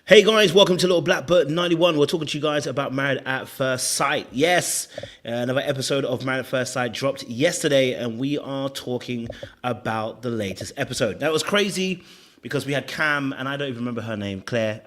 Hey guys, welcome to Little Blackbird 91. We're talking to you guys about Married at First Sight. Yes, another episode of Married at First Sight dropped yesterday, and we are talking about the latest episode. That was crazy because we had Cam, and I don't even remember her name, Claire,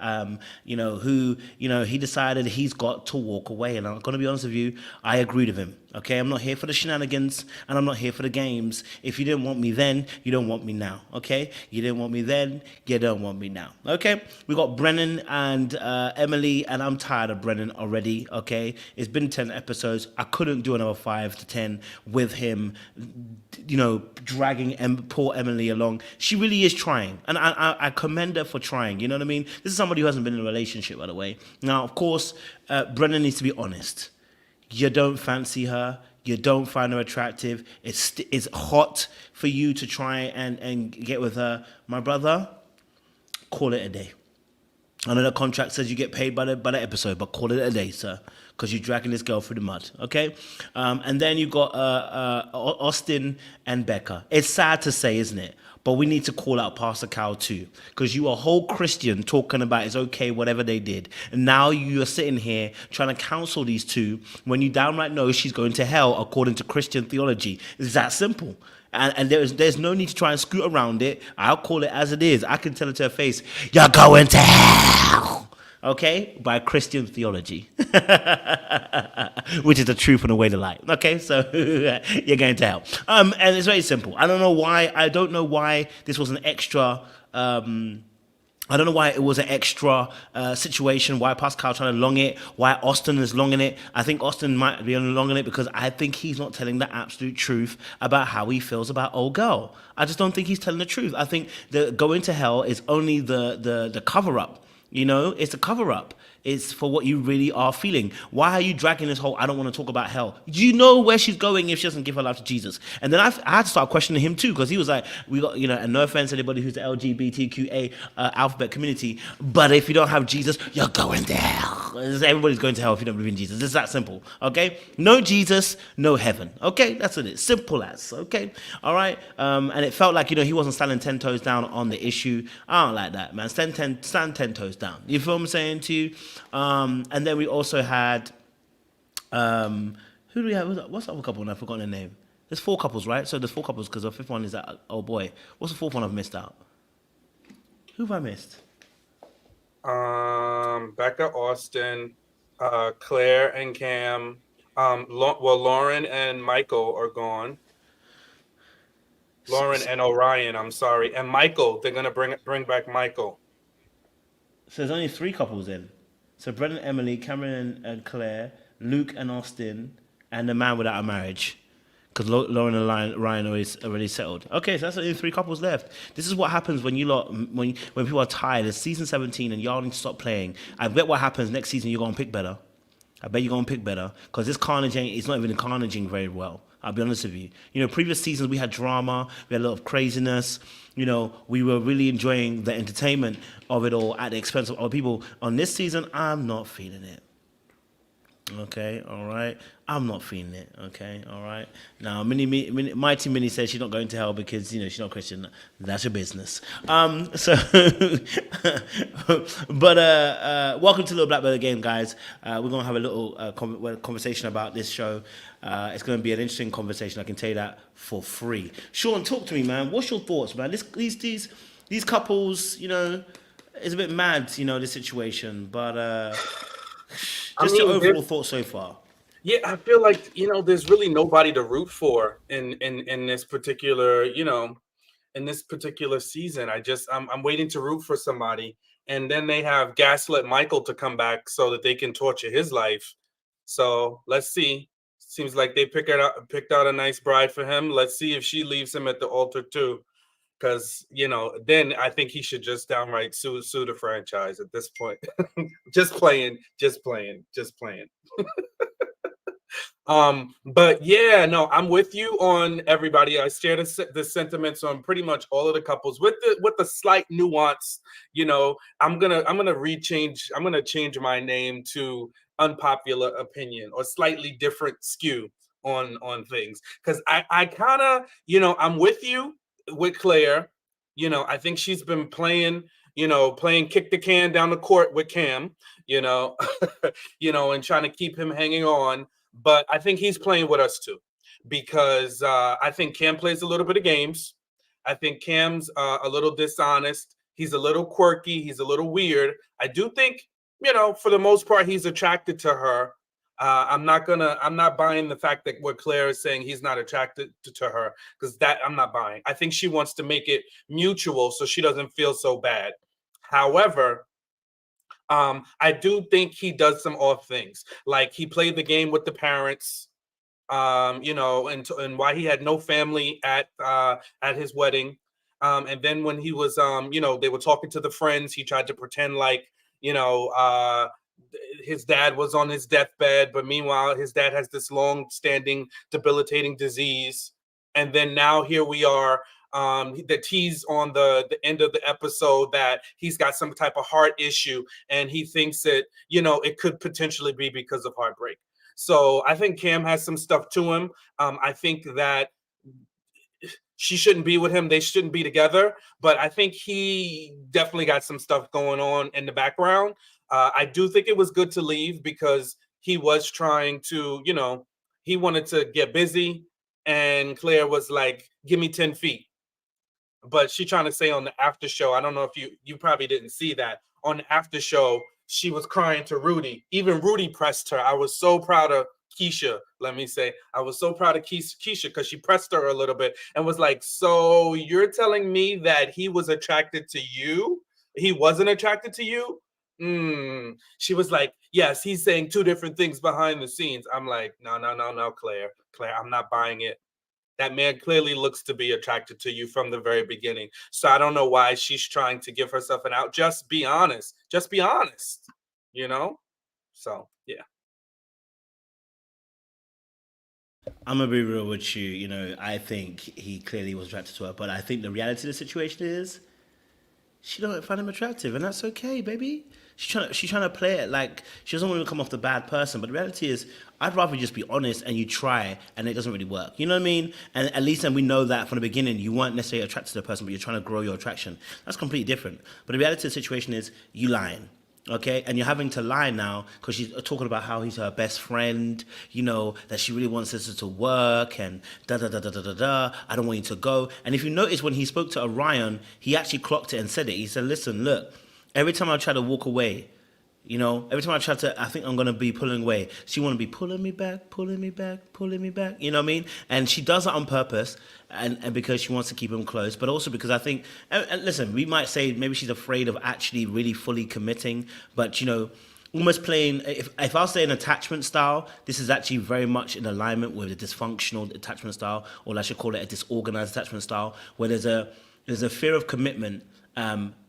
he decided he's got to walk away. And I'm going to be honest with you, I agreed with him. Okay, I'm not here for the shenanigans, and I'm not here for the games. If you didn't want me then, you don't want me now. Okay, you didn't want me then, you don't want me now. Okay, we got Brennan and Emily, and I'm tired of Brennan already. Okay, it's been 10 episodes. I couldn't do another 5 to 10 with him, dragging poor Emily along. She really is trying, and I commend her for trying. You know what I mean? This is somebody who hasn't been in a relationship, by the way. Now, of course, Brennan needs to be honest. You don't fancy her. You don't find her attractive. It's hot for you to try and get with her. My brother, call it a day. I know the contract says you get paid by the episode, but call it a day, sir, because you're dragging this girl through the mud, okay? And then you got Austin and Becca. It's sad to say, isn't it? But we need to call out Pastor Cal too, because you are a whole Christian talking about it's okay, whatever they did. And now you are sitting here trying to counsel these two when you downright know she's going to hell according to Christian theology. It's that simple. And there's no need to try and scoot around it. I'll call it as it is. I can tell it to her face, you're going to hell. Okay? By Christian theology. Which is the truth and the way to lie. Okay? So you're going to hell. And it's very simple. I don't know why this was an extra I don't know why it was an extra situation, why Pascal trying to long it, why Austin is longing it. I think Austin might be longing it because I think he's not telling the absolute truth about how he feels about old girl. I just don't think he's telling the truth. I think the going to hell is only the cover-up. You know, it's a cover-up. It's for what you really are feeling. Why are you dragging this whole, I don't want to talk about hell? Do you know where she's going if she doesn't give her life to Jesus? And then I had to start questioning him too, because he was like, we got, and no offense to anybody who's the LGBTQA alphabet community, but if you don't have Jesus, you're going to hell. Everybody's going to hell if you don't believe in Jesus. It's that simple, okay? No Jesus, no heaven, okay? That's what it is. Simple as, okay? All right? And it felt like, he wasn't standing 10 toes down on the issue. I don't like that, man. Stand 10 toes down. You feel what I'm saying to you? And then we also had, who do we have? What's the other couple? And I've forgotten the name. There's 4 couples, right? So there's 4 couples because the 5th one is that, oh boy. What's the 4th one I've missed out? Who have I missed? Becca, Austin, Claire and Cam. Lauren and Michael are gone. Lauren and Orion, I'm sorry. And Michael, they're going to bring back Michael. So there's only 3 couples in. So Brennan, Emily, Cameron and Claire, Luke and Austin, and the man without a marriage. Because Lauren and Ryan already settled. Okay, so that's only 3 couples left. This is what happens when when people are tired. It's season 17 and y'all need to stop playing. I bet what happens next season you're gonna pick better. I bet you're gonna pick better because this carnage it's not even carnaging very well. I'll be honest with you. Previous seasons we had drama, we had a lot of craziness. We were really enjoying the entertainment of it all at the expense of other people. On this season, I'm not feeling it. Okay, all right. I'm not feeling it. Okay, all right. Now, Mighty Minnie says she's not going to hell because she's not Christian. That's your business. But welcome to Little Blackbird again, guys. We're gonna have a little conversation about this show. It's gonna be an interesting conversation. I can tell you that for free. Sean, talk to me, man. What's your thoughts, man? These couples, it's a bit mad, this situation, but. Your overall thoughts so far. Yeah, I feel like there's really nobody to root for in this particular in this particular season. I'm waiting to root for somebody, and then they have gaslit Michael to come back so that they can torture his life. So let's see. Seems like they picked out a nice bride for him. Let's see if she leaves him at the altar too. Because then I think he should just downright sue the franchise at this point. just playing. But yeah, no, I'm with you on everybody. I share the sentiments on pretty much all of the couples with the slight nuance. I'm gonna change my name to unpopular opinion or slightly different skew on things because I kind of I'm with you with Claire. I think she's been playing playing kick the can down the court with Cam, and trying to keep him hanging on. But I think he's playing with us too, because I think Cam plays a little bit of games. I think Cam's a little dishonest. He's a little quirky. He's a little weird. I do think, for the most part, he's attracted to her. I'm not buying the fact that what Claire is saying, he's not attracted to her, because that I'm not buying. I think she wants to make it mutual so she doesn't feel so bad. However, I do think he does some off things. Like, he played the game with the parents, and why he had no family at his wedding. And then when he was, they were talking to the friends, he tried to pretend like, his dad was on his deathbed, but meanwhile, his dad has this long-standing debilitating disease. And then now here we are, that he's on the end of the episode that he's got some type of heart issue, and he thinks that, it could potentially be because of heartbreak. So I think Cam has some stuff to him. I think that she shouldn't be with him. They shouldn't be together. But I think he definitely got some stuff going on in the background. I do think it was good to leave, because he was trying to, he wanted to get busy. And Claire was like, give me 10 feet. But she trying to say on the after show, I don't know if you probably didn't see that. On the after show, she was crying to Rudy. Even Rudy pressed her. I was so proud of Keisha, let me say. I was so proud of Keisha, because she pressed her a little bit and was like, so you're telling me that he was attracted to you? He wasn't attracted to you? She was like, yes, he's saying two different things behind the scenes. I'm like, no, Claire, I'm not buying it. That man clearly looks to be attracted to you from the very beginning. So I don't know why she's trying to give herself an out. Just be honest. Just be honest. So, yeah. I'm gonna be real with you. I think he clearly was attracted to her, but I think the reality of the situation is she don't find him attractive, and that's okay, baby. She's trying to play it like she doesn't want to come off the bad person, but the reality is, I'd rather just be honest and you try, and it doesn't really work. You know what I mean? And at least then we know that from the beginning you weren't necessarily attracted to the person, but you're trying to grow your attraction. That's completely different. But the reality of the situation is, you lying. Okay, and you're having to lie now because she's talking about how he's her best friend, that she really wants this to work, and da da da da da da da. I don't want you to go. And if you notice, when he spoke to Orion, he actually clocked it and said it. He said, "Listen, look, every time I try to walk away, every time I think I'm gonna be pulling away, she want to be pulling me back, pulling me back, pulling me back. You know what I mean? And she does it on purpose, and because she wants to keep him close, but also because I think, and listen, we might say maybe she's afraid of actually really fully committing, but almost playing. If I was saying attachment style, this is actually very much in alignment with a dysfunctional attachment style, or I should call it a disorganized attachment style, where there's a fear of commitment.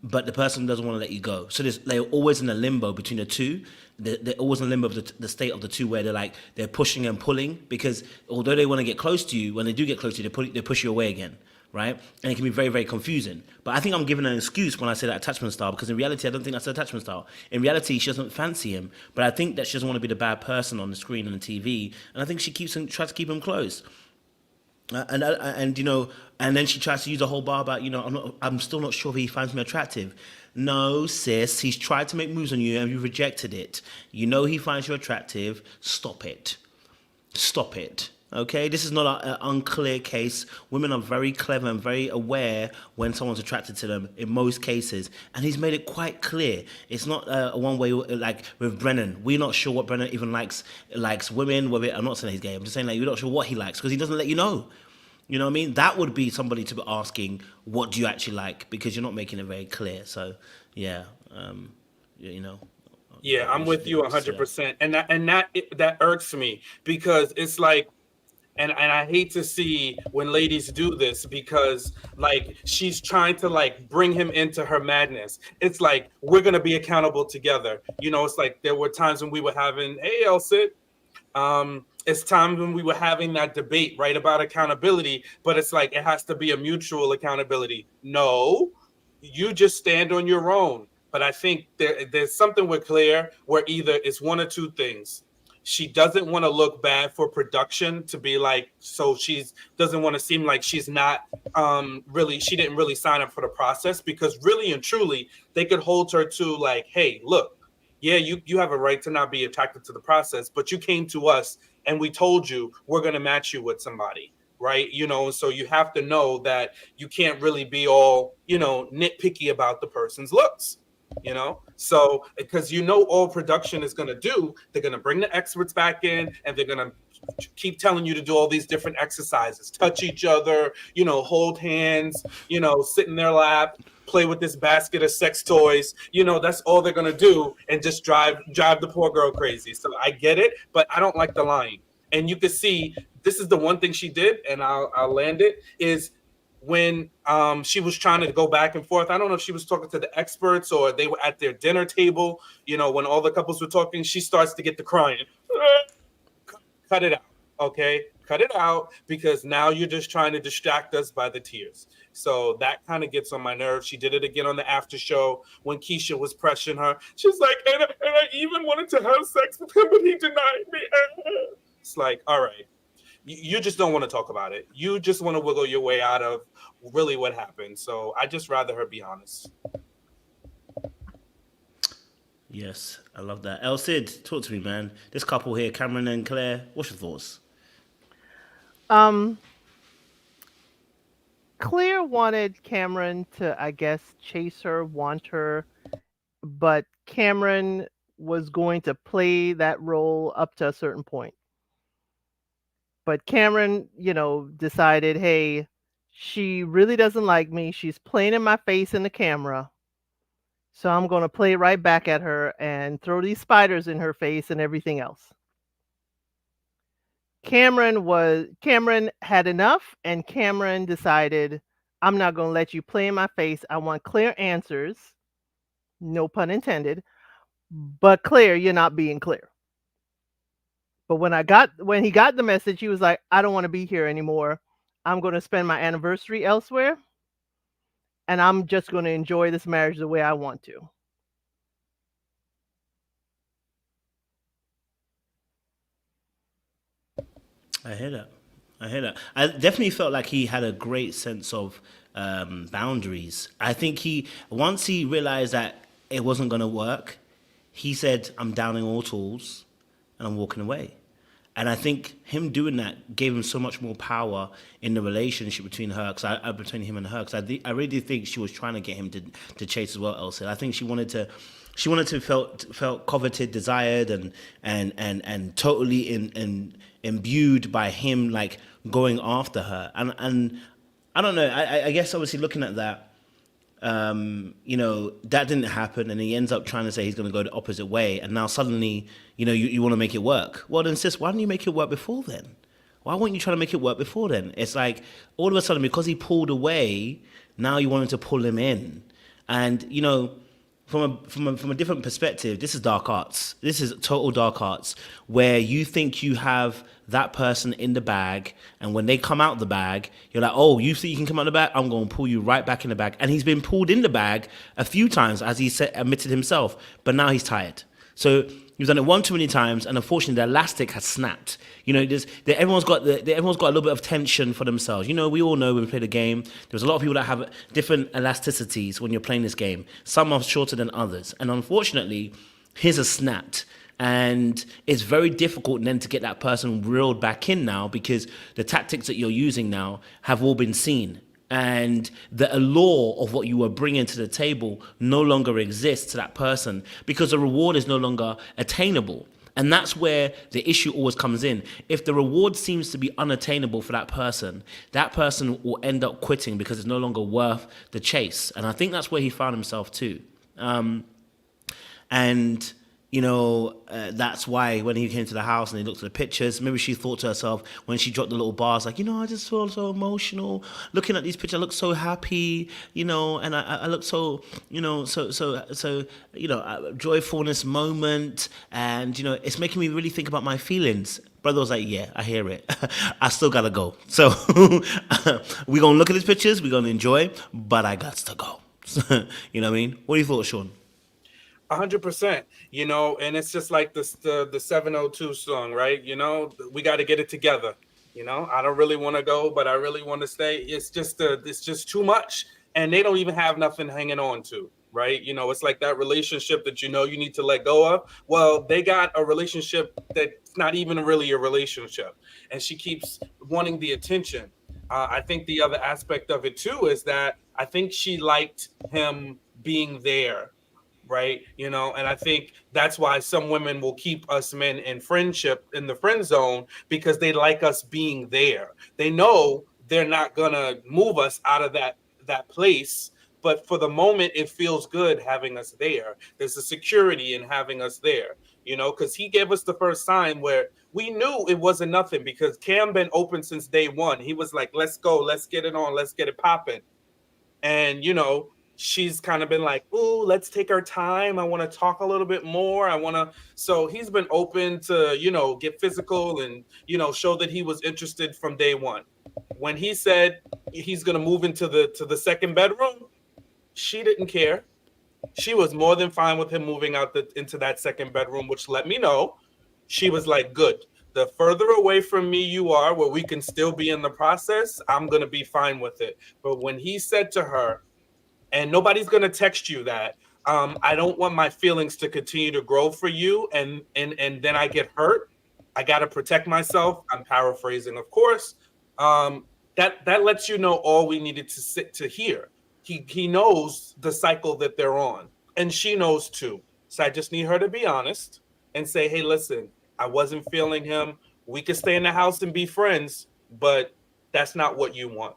But the person doesn't want to let you go. So they're always in a limbo between the two. They're always in a limbo of the state of the two, where they're pushing and pulling, because although they want to get close to you, when they do get close to you, they push you away again, right? And it can be very, very confusing. But I think I'm giving an excuse when I say that attachment style, because in reality, I don't think that's an attachment style. In reality, she doesn't fancy him, but I think that she doesn't want to be the bad person on the screen and the TV, and I think she tries to keep him close. And then she tries to use a whole bar about, I'm still not sure if he finds me attractive. No, sis, he's tried to make moves on you and you rejected it. He finds you attractive. Stop it. Stop it. Okay, this is not an unclear case. Women are very clever and very aware when someone's attracted to them in most cases, and he's made it quite clear. It's not a one-way, like with Brennan. We're not sure what Brennan even likes women. Whether I'm not saying he's gay. I'm just saying we're not sure what he likes, because he doesn't let you know. You know what I mean? That would be somebody to be asking, what do you actually like? Because you're not making it very clear. So, yeah, Yeah, I'm with you 100%, and that irks me, because it's like, and I hate to see when ladies do this, because she's trying to bring him into her madness. It's like, we're gonna be accountable together. It's like there were times when we were having, hey, Elsit, it's times when we were having that debate, right, about accountability, but it's like, it has to be a mutual accountability. No, you just stand on your own. But I think there's something with Claire where either it's one or two things. she doesn't want to look bad for production to be like, so she's doesn't want to seem like she's not really, she didn't really sign up for the process, because really and truly they could hold her to like, hey, look, yeah, you have a right to not be attracted to the process, but you came to us and we told you we're going to match you with somebody, right? So you have to know that you can't really be all, nitpicky about the person's looks, so because all production is going to do, they're going to bring the experts back in and they're going to keep telling you to do all these different exercises, touch each other, hold hands, sit in their lap, play with this basket of sex toys. That's all they're going to do, and just drive the poor girl crazy. So I get it, but I don't like the lying. And you can see, this is the one thing she did, and I'll land it, is when she was trying to go back and forth. I don't know if she was talking to the experts or they were at their dinner table, when all the couples were talking, she starts to get the crying. Cut it out, okay? Cut it out, because now you're just trying to distract us by the tears. So that kind of gets on my nerves. She did it again on the after show when Keisha was pressuring her. She's like, and I even wanted to have sex with him, but he denied me. It's like, all right. You just don't want to talk about it. You just want to wiggle your way out of really what happened. So I just rather her be honest. Yes, I love that. El Cid, talk to me, man. This couple here, Cameron and Claire, what's your thoughts? Claire wanted Cameron to, I guess, chase her, want her, but Cameron was going to play that role up to a certain point. But Cameron, decided, hey, she really doesn't like me. She's playing in my face in the camera. So I'm going to play right back at her and throw these spiders in her face and everything else. Cameron had enough, and Cameron decided, I'm not going to let you play in my face. I want clear answers. No pun intended. But Claire, you're not being clear. But when he got the message, he was like, I don't want to be here anymore. I'm going to spend my anniversary elsewhere, and I'm just going to enjoy this marriage the way I want to. I hear that. I definitely felt like he had a great sense of boundaries. I think once he realized that it wasn't going to work, he said, I'm downing all tools and I'm walking away. And I think him doing that gave him so much more power in the relationship between him and her. Because I really think she was trying to get him to chase as well, Elsa. I think she wanted to felt coveted, desired, and totally imbued by him, like going after her. And I don't know. I guess obviously looking at that, that didn't happen, and he ends up trying to say he's going to go the opposite way, and now suddenly, you want to make it work. Well, then, sis, why didn't you make it work before then? Why weren't you trying to make it work before then? It's like all of a sudden, because he pulled away, now you wanted to pull him in, and from a different perspective, this is dark arts. This is total dark arts, where you think you have that person in the bag, and when they come out the bag, you're like, oh, you think you can come out the bag? I'm going to pull you right back in the bag. And he's been pulled in the bag a few times, as he admitted himself, but now he's tired. So he's done it one too many times, and unfortunately, the elastic has snapped. Everyone's got a little bit of tension for themselves. We all know when we play the game, there's a lot of people that have different elasticities when you're playing this game. Some are shorter than others, and unfortunately, his has snapped. And it's very difficult then to get that person reeled back in now, because the tactics that you're using now have all been seen. And the allure of what you were bringing to the table no longer exists to that person, because the reward is no longer attainable. And that's where the issue always comes in. If the reward seems to be unattainable for that person will end up quitting because it's no longer worth the chase. And I think that's where he found himself too. That's why when he came to the house and he looked at the pictures, maybe she thought to herself when she dropped the little bars, like, I just feel so emotional looking at these pictures. I look so happy, and I look so, joyfulness moment, and it's making me really think about my feelings. Brother was like, yeah, I hear it. I still gotta go. So we're gonna look at these pictures, we're gonna enjoy, but I got to go. You know what I mean? What do you thought, Sean? 100%, you know, and it's just like the 702 song, right? You know, we got to get it together. You know, I don't really want to go, but I really want to stay. It's just too much, and they don't even have nothing hanging on to, right? You know, it's like that relationship that you know you need to let go of. Well, they got a relationship that's not even really a relationship, and she keeps wanting the attention. I think the other aspect of it too is that I think she liked him being there, right? You know, and I think that's why some women will keep us men in friendship in the friend zone, because they like us being there. They know they're not gonna move us out of that place, but for the moment it feels good having us there. There's a security in having us there, you know, because he gave us the first sign where we knew it wasn't nothing, because Cam been open since day one. He was like, let's go, let's get it on, let's get it popping. And you know, she's kind of been like, "Ooh, let's take our time, I want to talk a little bit more, I want to." So he's been open to, you know, get physical and, you know, show that he was interested from day one. When he said he's going to move into the second bedroom, she didn't care. She was more than fine with him moving out into that second bedroom, which let me know she was like, good, the further away from me you are, where we can still be in the process, I'm going to be fine with it. But when he said to her, and nobody's going to text you that, I don't want my feelings to continue to grow for you, and then I get hurt, I got to protect myself, I'm paraphrasing of course. That lets you know all we needed to sit to hear. He knows the cycle that they're on, and she knows too. So I just need her to be honest and say, hey, listen, I wasn't feeling him, we could stay in the house and be friends, but that's not what you want.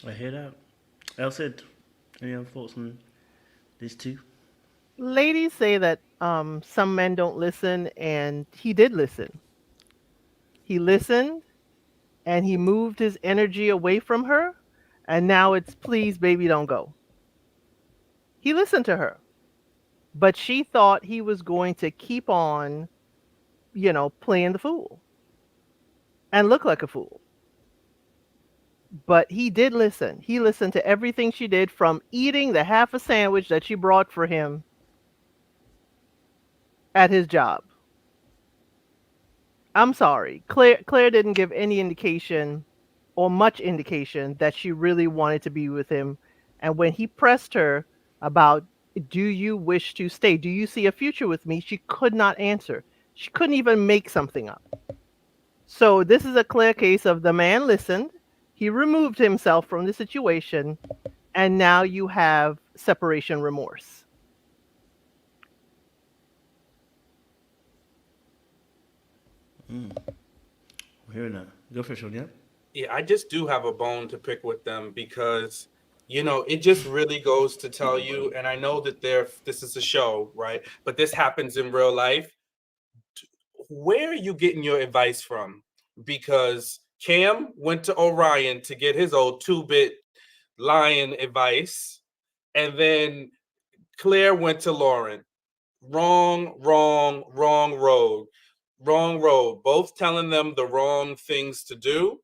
I hear that. Elsid, any other thoughts on this too? Ladies say that some men don't listen, and he did listen. He listened, and he moved his energy away from her, and now it's please, baby, don't go. He listened to her, but she thought he was going to keep on, playing the fool and look like a fool. But he did listen. He listened to everything she did, from eating the half a sandwich that she brought for him at his job. I'm sorry. Claire didn't give any indication or much indication that she really wanted to be with him. And when he pressed her about, do you wish to stay? Do you see a future with me? She could not answer. She couldn't even make something up. So this is a clear case of the man listened, he removed himself from the situation, and now you have separation remorse. We're hearing that. Go for it, Sean, yeah? Yeah, I just do have a bone to pick with them, because you know, it just really goes to tell you, and I know that this is a show, right? But this happens in real life. Where are you getting your advice from? Because Cam went to Orion to get his old 2-bit lion advice, and then Claire went to Lauren. Wrong, wrong, wrong road. Wrong road. Both telling them the wrong things to do.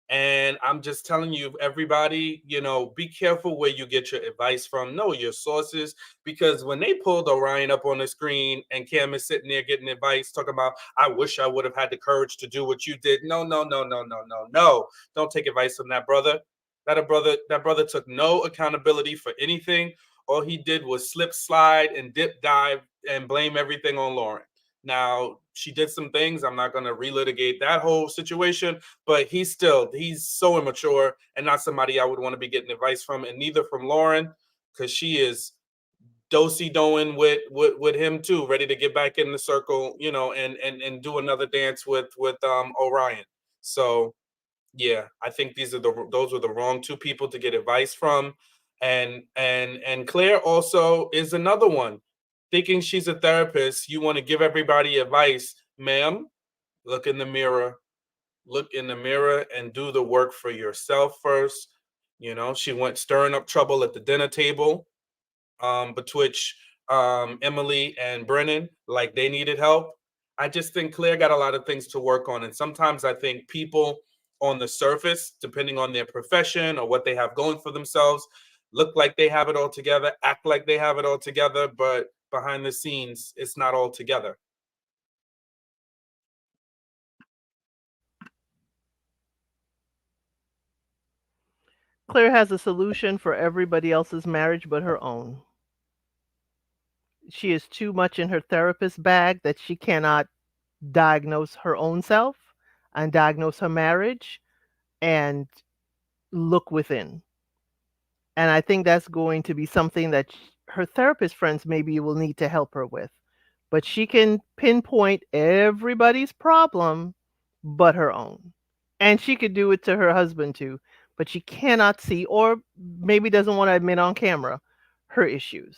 And I'm just telling you, everybody, you know, be careful where you get your advice from. Know your sources, because when they pulled Orion up on the screen and Cam is sitting there getting advice, talking about, I wish I would have had the courage to do what you did. No, no, no, no, no, no, no. Don't take advice from that brother. That brother took no accountability for anything. All he did was slip, slide, and dip, dive, and blame everything on Lauren. Now, she did some things. I'm not going to relitigate that whole situation, but he's so immature and not somebody I would want to be getting advice from, and neither from Lauren, because she is dosy doing with him too, ready to get back in the circle, you know, and do another dance with Orion. So yeah, I think those were the wrong two people to get advice from. And Claire also is another one, thinking she's a therapist. You want to give everybody advice, ma'am? Look in the mirror. Look in the mirror and do the work for yourself first. You know, she went stirring up trouble at the dinner table, between Emily and Brennan, like they needed help. I just think Claire got a lot of things to work on. And sometimes I think people on the surface, depending on their profession or what they have going for themselves, look like they have it all together, act like they have it all together, but behind the scenes, it's not all together. Claire has a solution for everybody else's marriage but her own. She is too much in her therapist bag that she cannot diagnose her own self and diagnose her marriage and look within. And I think that's going to be something that her therapist friends maybe will need to help her with. But she can pinpoint everybody's problem but her own. And she could do it to her husband too, but she cannot see, or maybe doesn't want to admit on camera, her issues.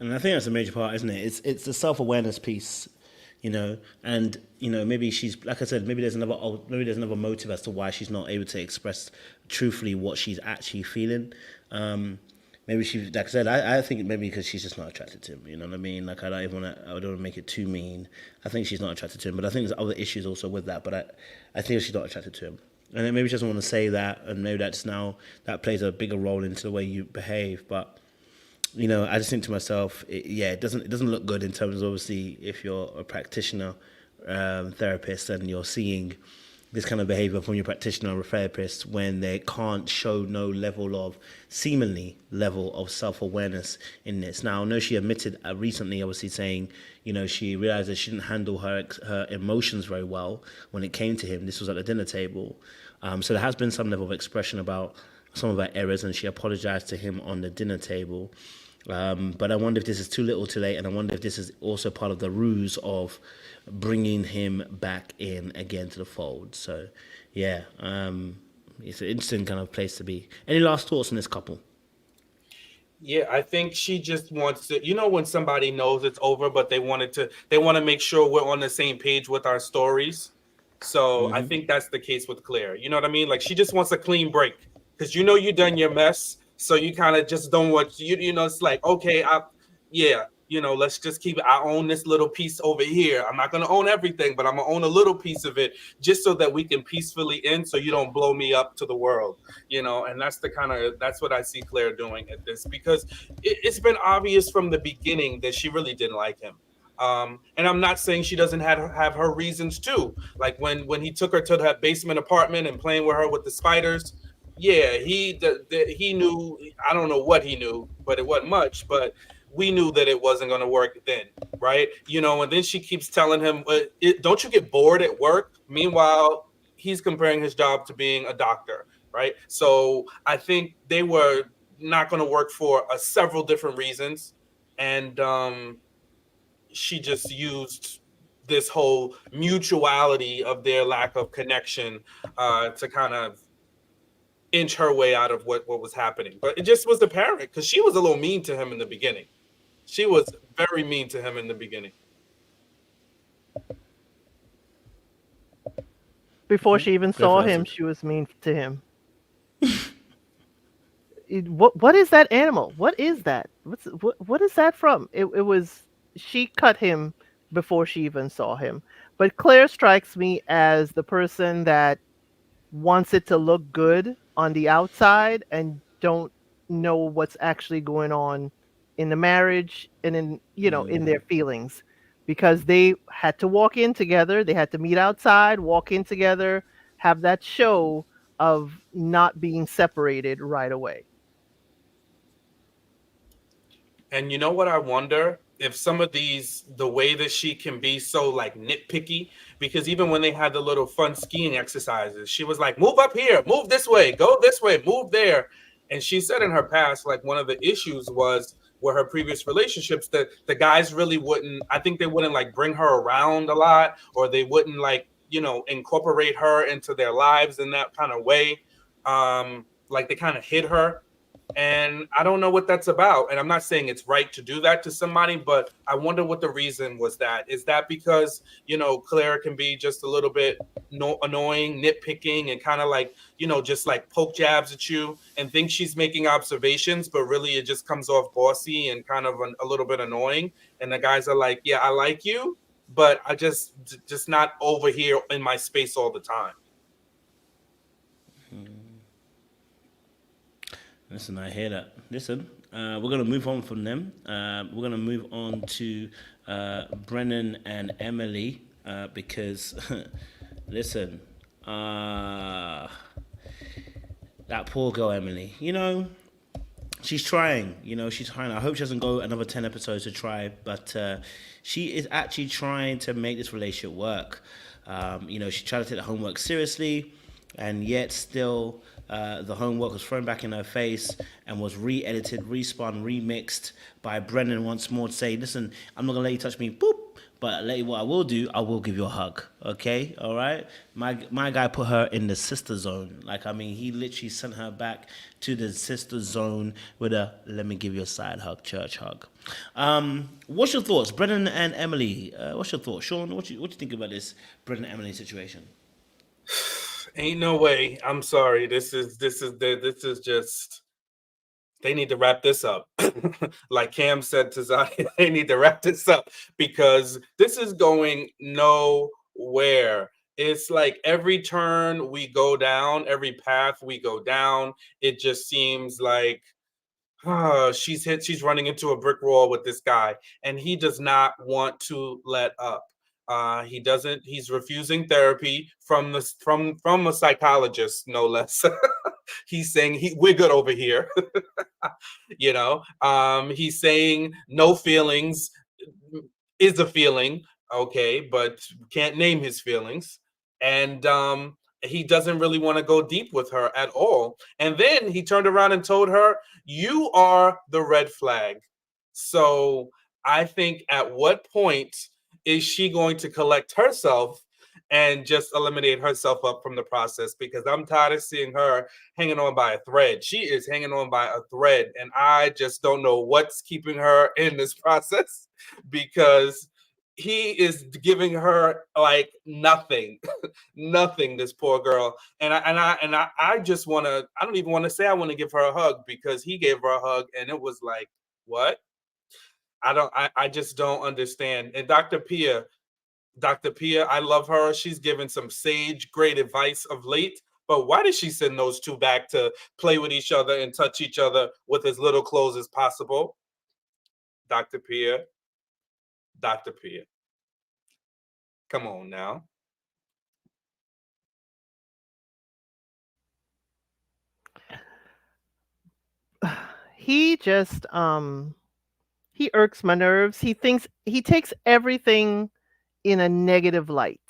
And I think that's a major part, isn't it? It's the self awareness piece, and maybe she's, like I said, maybe there's another motive as to why she's not able to express truthfully what she's actually feeling. Maybe she, like I said, I think maybe because she's just not attracted to him. You know what I mean? Like I don't want to make it too mean. I think she's not attracted to him, but I think there's other issues also with that. But I think she's not attracted to him. And then maybe she doesn't want to say that, and maybe that plays a bigger role into the way you behave. But I just think to myself, it doesn't look good in terms of, obviously, if you're a practitioner, therapist, and you're seeing this kind of behavior from your practitioner or therapist when they can't show no seemingly level of self-awareness in this. Now, I know she admitted recently, obviously, saying, she realized that she didn't handle her emotions very well when it came to him. This was at the dinner table. So there has been some level of expression about some of her errors, and she apologized to him on the dinner table. But I wonder if this is too little too late, and I wonder if this is also part of the ruse of bringing him back in again to the fold. So, yeah, it's an interesting kind of place to be. Any last thoughts on this couple? Yeah, I think she just wants to, when somebody knows it's over, but they want to make sure we're on the same page with our stories. So I think that's the case with Claire. You know what I mean? Like she just wants a clean break because you done your mess. So you kind of just don't want it's like, okay, let's just keep it. I own this little piece over here. I'm not gonna own everything, but I'm gonna own a little piece of it just so that we can peacefully end so you don't blow me up to the world. And that's what I see Claire doing at this, because it's been obvious from the beginning that she really didn't like him. And I'm not saying she doesn't have her reasons too. Like when he took her to that basement apartment and playing with her with the spiders. Yeah, he knew. I don't know what he knew, but it wasn't much. But we knew that it wasn't going to work then, right? And then she keeps telling him, "Don't you get bored at work?" Meanwhile, he's comparing his job to being a doctor, right? So I think they were not going to work for several different reasons, and she just used this whole mutuality of their lack of connection to kind of inch her way out of what was happening. But it just was apparent because she was a little mean to him in the beginning. She was very mean to him in the beginning. Before she even saw him, she was mean to him. What is that animal? What is that? What is that from? It was, she cut him before she even saw him. But Claire strikes me as the person that wants it to look good on the outside and don't know what's actually going on in the marriage and in their feelings, because they had to walk in together, they had to meet outside, walk in together, have that show of not being separated right away. And you know what I wonder? If some of the way that she can be so like nitpicky, because even when they had the little fun skiing exercises, she was like, move up here, move this way, go this way, move there. And she said in her past, like one of the issues was with her previous relationships that the guys really wouldn't, I think they wouldn't like bring her around a lot, or they wouldn't like, incorporate her into their lives in that kind of way. Like they kind of hid her. And I don't know what that's about. And I'm not saying it's right to do that to somebody, but I wonder what the reason was. That is that because, Claire can be just a little bit annoying, nitpicking, and kind of like, just like poke jabs at you and think she's making observations, but really it just comes off bossy and kind of a little bit annoying. And the guys are like, yeah, I like you, but I just not over here in my space all the time. Listen, I hear that. Listen, we're gonna move on from them. We're gonna move on to Brennan and Emily because, listen, uh, that poor girl Emily. She's trying. She's trying. I hope she doesn't go another 10 episodes to try, but she is actually trying to make this relationship work. She tried to take the homework seriously, and yet still the homework was thrown back in her face and was re-edited, respun, remixed by Brennan once more to say, "Listen, I'm not gonna let you touch me." Boop. But what I will do, I will give you a hug. Okay, all right. My guy put her in the sister zone. He literally sent her back to the sister zone with a "let me give you a side hug, church hug." What's your thoughts, Brennan and Emily? What's your thoughts, Sean? What you think about this Brennan and Emily situation? Ain't no way. I'm sorry. This is just, they need to wrap this up. Like Cam said to Zion, they need to wrap this up because this is going nowhere. It's like every turn we go down, every path we go down, it just seems like she's running into a brick wall with this guy, and he does not want to let up. He doesn't. He's refusing therapy from a psychologist, no less. He's saying we're good over here. He's saying no feelings is a feeling, okay, but can't name his feelings. And he doesn't really want to go deep with her at all. And then he turned around and told her, "You are the red flag." So I think, at what point is she going to collect herself and just eliminate herself up from the process? Because I'm tired of seeing her hanging on by a thread. She is hanging on by a thread, and I just don't know what's keeping her in this process, because he is giving her like nothing. Nothing, this poor girl. And I just want to, I don't even want to say I want to give her a hug, because he gave her a hug and it was like, what? I just don't understand. And Dr. Pia, I love her. She's given some sage, great advice of late. But why did she send those two back to play with each other and touch each other with as little clothes as possible? Dr. Pia, Dr. Pia, come on now. He just he irks my nerves. He takes everything in a negative light.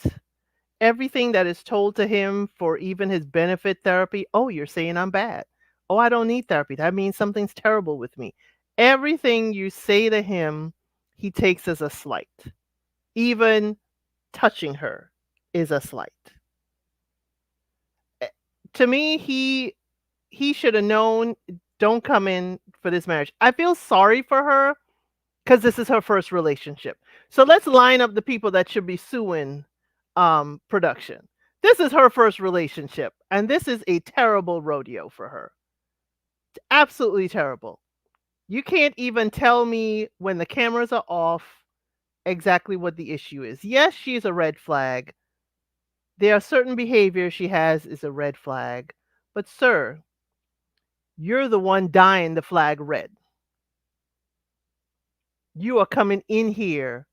Everything that is told to him for even his benefit therapy, "Oh, you're saying I'm bad. Oh, I don't need therapy. That means something's terrible with me." Everything you say to him, he takes as a slight. Even touching her is a slight. Eh, To me, he should have known, don't come in for this marriage. I feel sorry for her because this is her first relationship. So let's line up the people that should be suing production. This is her first relationship, and this is a terrible rodeo for her. Absolutely terrible. You can't even tell me when the cameras are off exactly what the issue is. Yes, she's a red flag. There are certain behaviors she has is a red flag. But sir, you're the one dyeing the flag red. You are coming in here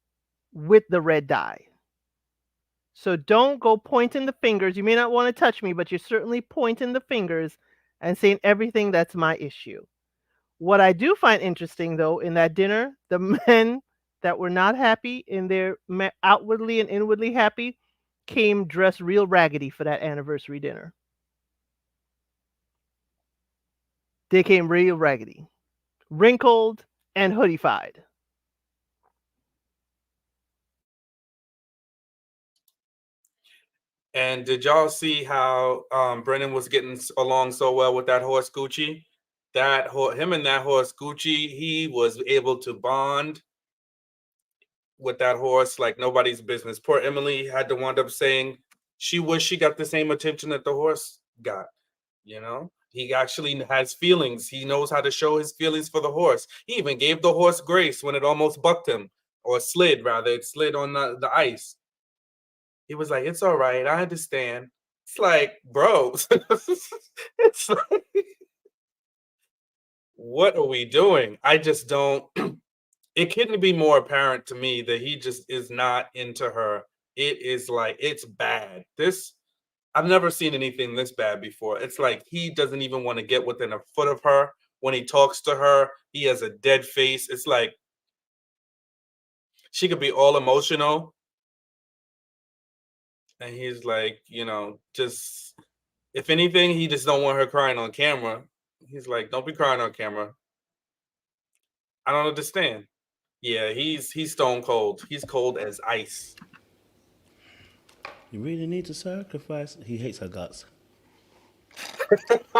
with the red dye. So don't go pointing the fingers. You may not want to touch me, but you're certainly pointing the fingers and saying everything that's my issue. What I do find interesting, though, in that dinner, the men that were not happy in their outwardly and inwardly happy came dressed real raggedy for that anniversary dinner. They came real raggedy, wrinkled, and hoodified. And did y'all see how Brennan was getting along so well with that horse Gucci? Him and that horse Gucci, he was able to bond with that horse like nobody's business. Poor Emily had to wind up saying she wished she got the same attention that the horse got. He actually has feelings. He knows how to show his feelings for the horse. He even gave the horse grace when it almost bucked him, or slid rather. It slid on the ice. He was like, "It's all right. I understand." It's like, bro, it's like, what are we doing? I just don't. It couldn't be more apparent to me that he just is not into her. It is like it's bad. This I've never seen anything this bad before. It's like he doesn't even want to get within a foot of her. When he talks to her, he has a dead face. It's like she could be all emotional, and he's like, just if anything, he just don't want her crying on camera. He's like, don't be crying on camera. I don't understand. Yeah, he's stone cold. He's cold as ice. You really need to sacrifice. He hates her guts. I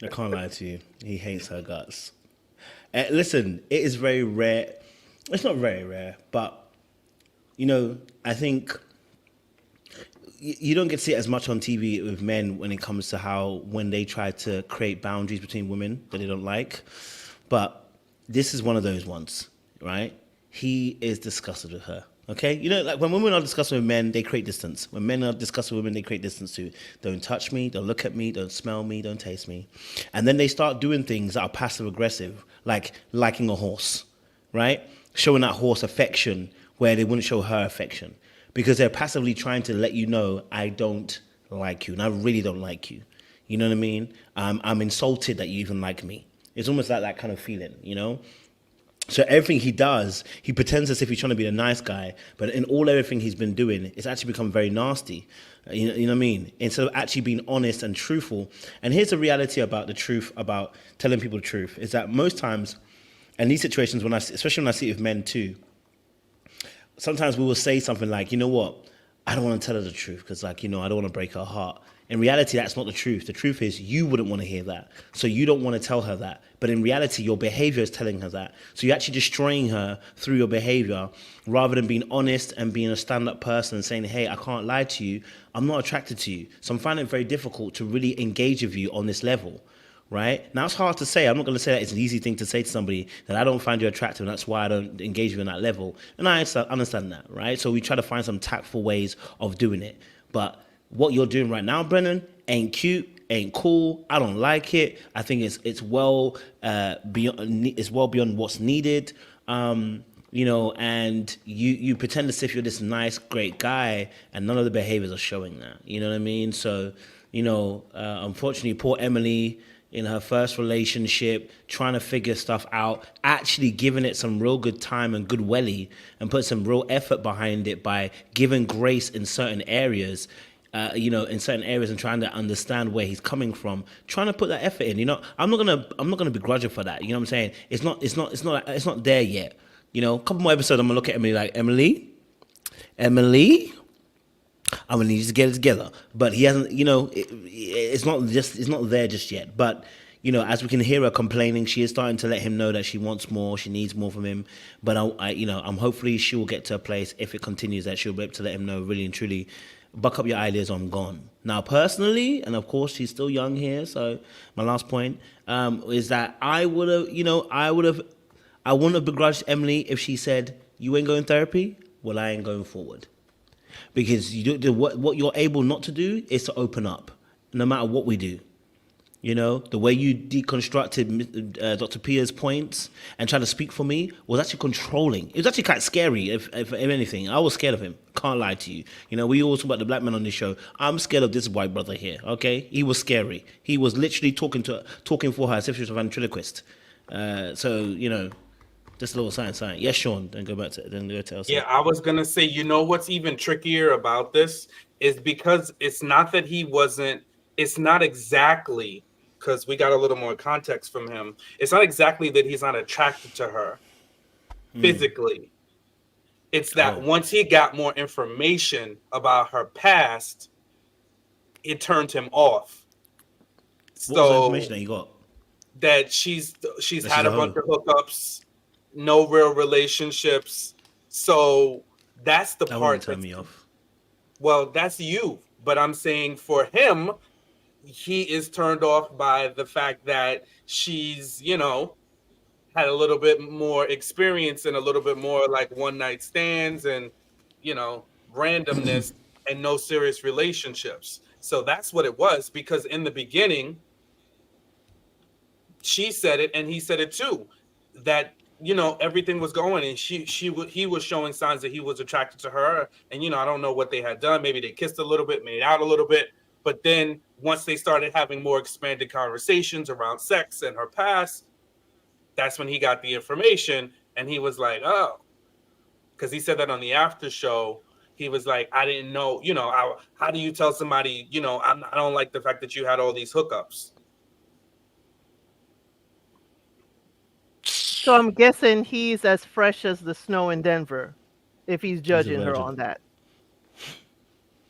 can't lie to you. He hates her guts. Listen, it is very rare. It's not very rare, but I think you don't get to see it as much on TV with men when it comes to how when they try to create boundaries between women that they don't like. But this is one of those ones, right? He is disgusted with her. Okay, like when women are discussing with men, they create distance. When men are discussing with women, they create distance too. Don't touch me, don't look at me, don't smell me, don't taste me. And then they start doing things that are passive aggressive, like liking a horse, right? Showing that horse affection where they wouldn't show her affection. Because they're passively trying to let you know, I don't like you, and I really don't like you. You know what I mean? I'm insulted that you even like me. It's almost like that kind of feeling. So everything he does, he pretends as if he's trying to be a nice guy, but in everything he's been doing, it's actually become very nasty. You know what I mean? Instead of actually being honest and truthful. And here's the reality about the truth, about telling people the truth, is that most times, and these situations, especially when I see it with men too, sometimes we will say something like, you know what, I don't want to tell her the truth because, I don't want to break her heart. In reality, that's not the truth. The truth is you wouldn't want to hear that. So you don't want to tell her that. But in reality, your behavior is telling her that. So you're actually destroying her through your behavior rather than being honest and being a stand-up person and saying, hey, I can't lie to you. I'm not attracted to you. So I'm finding it very difficult to really engage with you on this level. Right? Now, it's hard to say. I'm not going to say that it's an easy thing to say to somebody that I don't find you attractive, and that's why I don't engage you on that level. And I understand that, right? So we try to find some tactful ways of doing it. But what you're doing right now, Brennan, ain't cute, ain't cool. I don't like it. I think it's well beyond what's needed. And you pretend as if you're this nice, great guy, and none of the behaviors are showing that. You know what I mean? So, unfortunately, poor Emily, in her first relationship, trying to figure stuff out, actually giving it some real good time and good welly, and put some real effort behind it by giving grace in certain areas, and trying to understand where he's coming from, trying to put that effort in. I'm not gonna begrudge her for that. You know what I'm saying? It's not there yet. A couple more episodes, I'm gonna look at Emily like, Emily, I'm gonna need you to get it together. But he hasn't, it's not there just yet. But as we can hear her complaining, she is starting to let him know that she wants more, she needs more from him. But I'm hopefully she will get to a place, if it continues, that she'll be able to let him know really and truly, buck up your eyelids, I'm gone. Now, personally, and of course she's still young here, so my last point is that I wouldn't have begrudged Emily if she said, you ain't going therapy, well, I ain't going forward. Because what you're able not to do is to open up, no matter what we do. The way you deconstructed Dr. Pia's points and tried to speak for me was actually controlling. It was actually quite scary, if anything. I was scared of him. Can't lie to you. We always talk about the black man on this show. I'm scared of this white brother here, okay? He was scary. He was literally talking for her as if she was a ventriloquist. Just a little science. Yes, Sean, then go to Elsie. Yeah, I was gonna say, what's even trickier about this is because it's not that it's not exactly, because we got a little more context from him. It's not exactly that he's not attracted to her physically. It's that once he got more information about her past, it turned him off. What was the information that you got? That she's had a bunch of hookups, no real relationships. So that's the part that turned me off. Well, that's you. But I'm saying for him, he is turned off by the fact that she's, had a little bit more experience and a little bit more like one night stands and, randomness and no serious relationships. So that's what it was, because in the beginning, she said it and he said it too, that everything was going, and he was showing signs that he was attracted to her, and I don't know what they had done. Maybe they kissed a little bit, made out a little bit, but then once they started having more expanded conversations around sex and her past, that's when he got the information, and he was like, oh, because he said that on the after show. He was like, I didn't know, how do you tell somebody, I don't like the fact that you had all these hookups. So I'm guessing he's as fresh as the snow in Denver, if he's He's a judging her virgin. on that.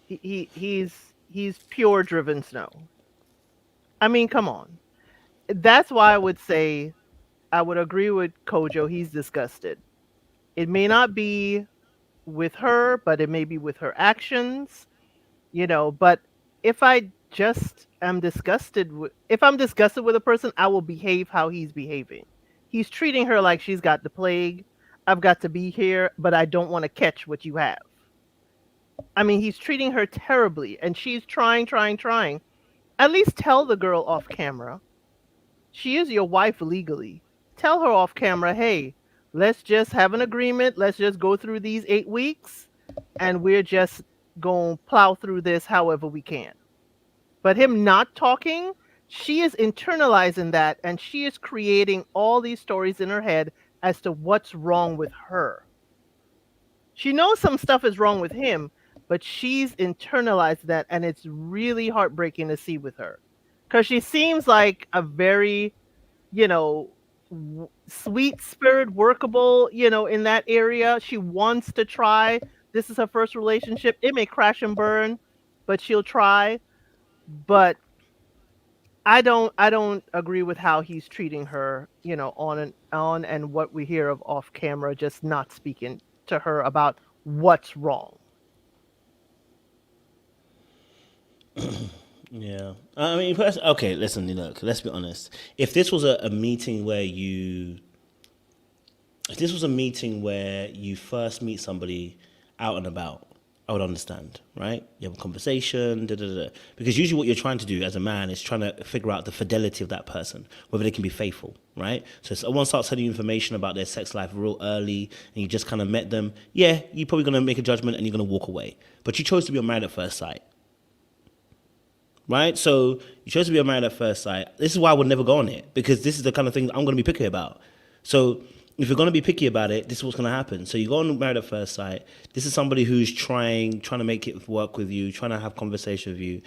He's pure driven snow. I mean, come on. That's why I would say I would agree with Kojo. He's disgusted. It may not be with her, but it may be with her actions, But if I just am disgusted with, if I'm disgusted with a person, I will behave how he's behaving. He's treating her like she's got the plague. I've got to be here, but I don't want to catch what you have. I mean, he's treating her terribly, and she's trying, trying, trying. At least tell the girl off camera. She is your wife legally. Tell her off camera, hey, let's just have an agreement. Let's just go through these 8 weeks, and we're just going to plow through this however we can. But him not talking, she is internalizing that, and she is creating all these stories in her head as to what's wrong with her. She knows some stuff is wrong with him, but she's internalized that, and it's really heartbreaking to see with her. Because she seems like a very, you know, sweet spirit, workable, in that area. She wants to try. This is her first relationship. It may crash and burn, but she'll try. But I don't agree with how he's treating her, on and what we hear of off camera, just not speaking to her about what's wrong. Yeah. I mean, okay, listen, look, let's be honest. If this was a meeting where you, if this was a meeting where you first meet somebody out and about, I would understand, right? You have a conversation, da, da, da. Because usually what you're trying to do as a man is trying to figure out the fidelity of that person, whether they can be faithful, right? So if someone starts telling you information about their sex life real early and you just kind of met them, yeah, you're probably going to make a judgment and you're going to walk away. But you chose to be married at first sight, right? So you chose to be married at first sight. This is why I would never go on it, because this is the kind of thing I'm going to be picky about. So if you're going to be picky about it, this is what's going to happen. So you go on married at first sight. This is somebody who's trying to make it work with you, trying to have conversation with you.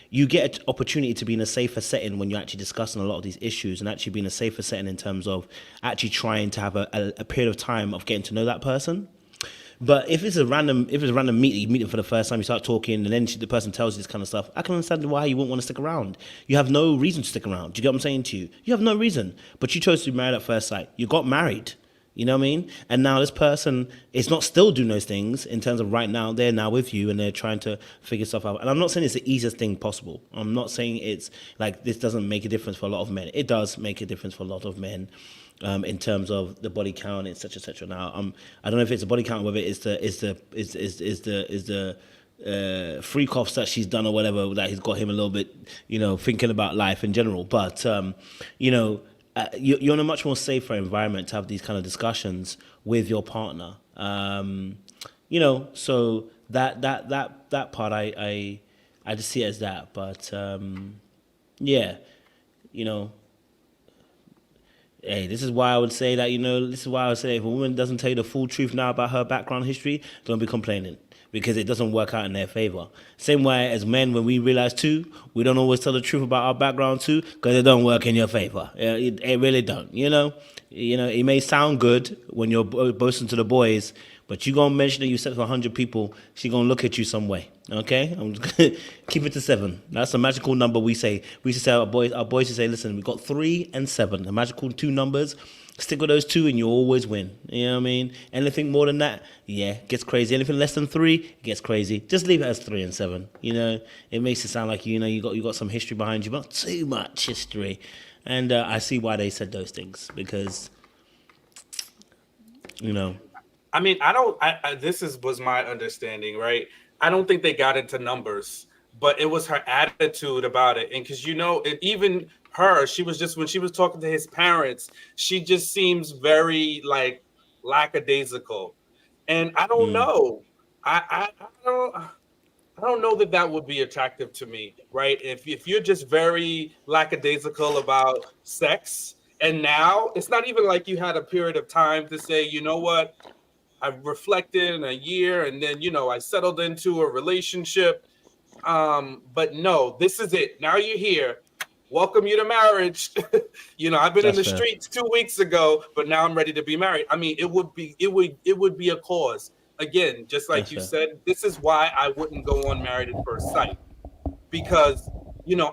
You get an opportunity to be in a safer setting when you're actually discussing a lot of these issues, and actually be in a safer setting in terms of actually trying to have a period of time of getting to know that person. But if it's a random meeting, you meet them for the first time, you start talking, and then the person tells you this kind of stuff, I can understand why you wouldn't want to stick around. You have no reason to stick around. Do you get what I'm saying to you? You have no reason. But you chose to be married at first sight. You got married. You know what I mean? And now this person is not still doing those things in terms of right now. They're now with you and they're trying to figure stuff out. And I'm not saying it's the easiest thing possible. I'm not saying it's like this doesn't make a difference for a lot of men. It does make a difference for a lot of men. In terms of the body count, etc., etc. Now, I don't know if it's a body count, whether it's the freak offs that she's done or whatever that he's got him a little bit, thinking about life in general. But you're in a much more safer environment to have these kind of discussions with your partner. So that part I just see it as that. But yeah, you know. Hey, this is why I would say that, this is why I would say if a woman doesn't tell you the full truth now about her background history, don't be complaining, because it doesn't work out in their favor. Same way as men, when we realize too, we don't always tell the truth about our background too, because it don't work in your favor. It really don't, it may sound good when you're boasting to the boys, but you gonna mention that you slept with 100 people, she gonna look at you some way. Okay, I'm just gonna keep it to 7. That's a magical number. We used to say our boys used to say, listen, we got 3 and 7, the magical 2 numbers. Stick with those 2 and you always win. You know what I mean? Anything more than that, it gets crazy. Anything less than 3, it gets crazy. Just leave it as 3 and 7. It makes it sound like you got some history behind you, but not too much history. And I see why they said those things, because I mean, I don't. This was my understanding, right? I don't think they got into numbers, but it was her attitude about it. And because even her, she was just when she was talking to his parents, she just seems very like lackadaisical. And I don't know. I don't. I don't know that that would be attractive to me, right? If you're just very lackadaisical about sex, and now it's not even like you had a period of time to say, you know what, I've reflected in a year, and then I settled into a relationship. But no, this is it. Now you're here. Welcome you to marriage. I've been in That's the fair. streets 2 weeks ago, but now I'm ready to be married. I mean, it would be a cause. Again, just like That's you fair. said, this is why I wouldn't go on Married at First Sight, because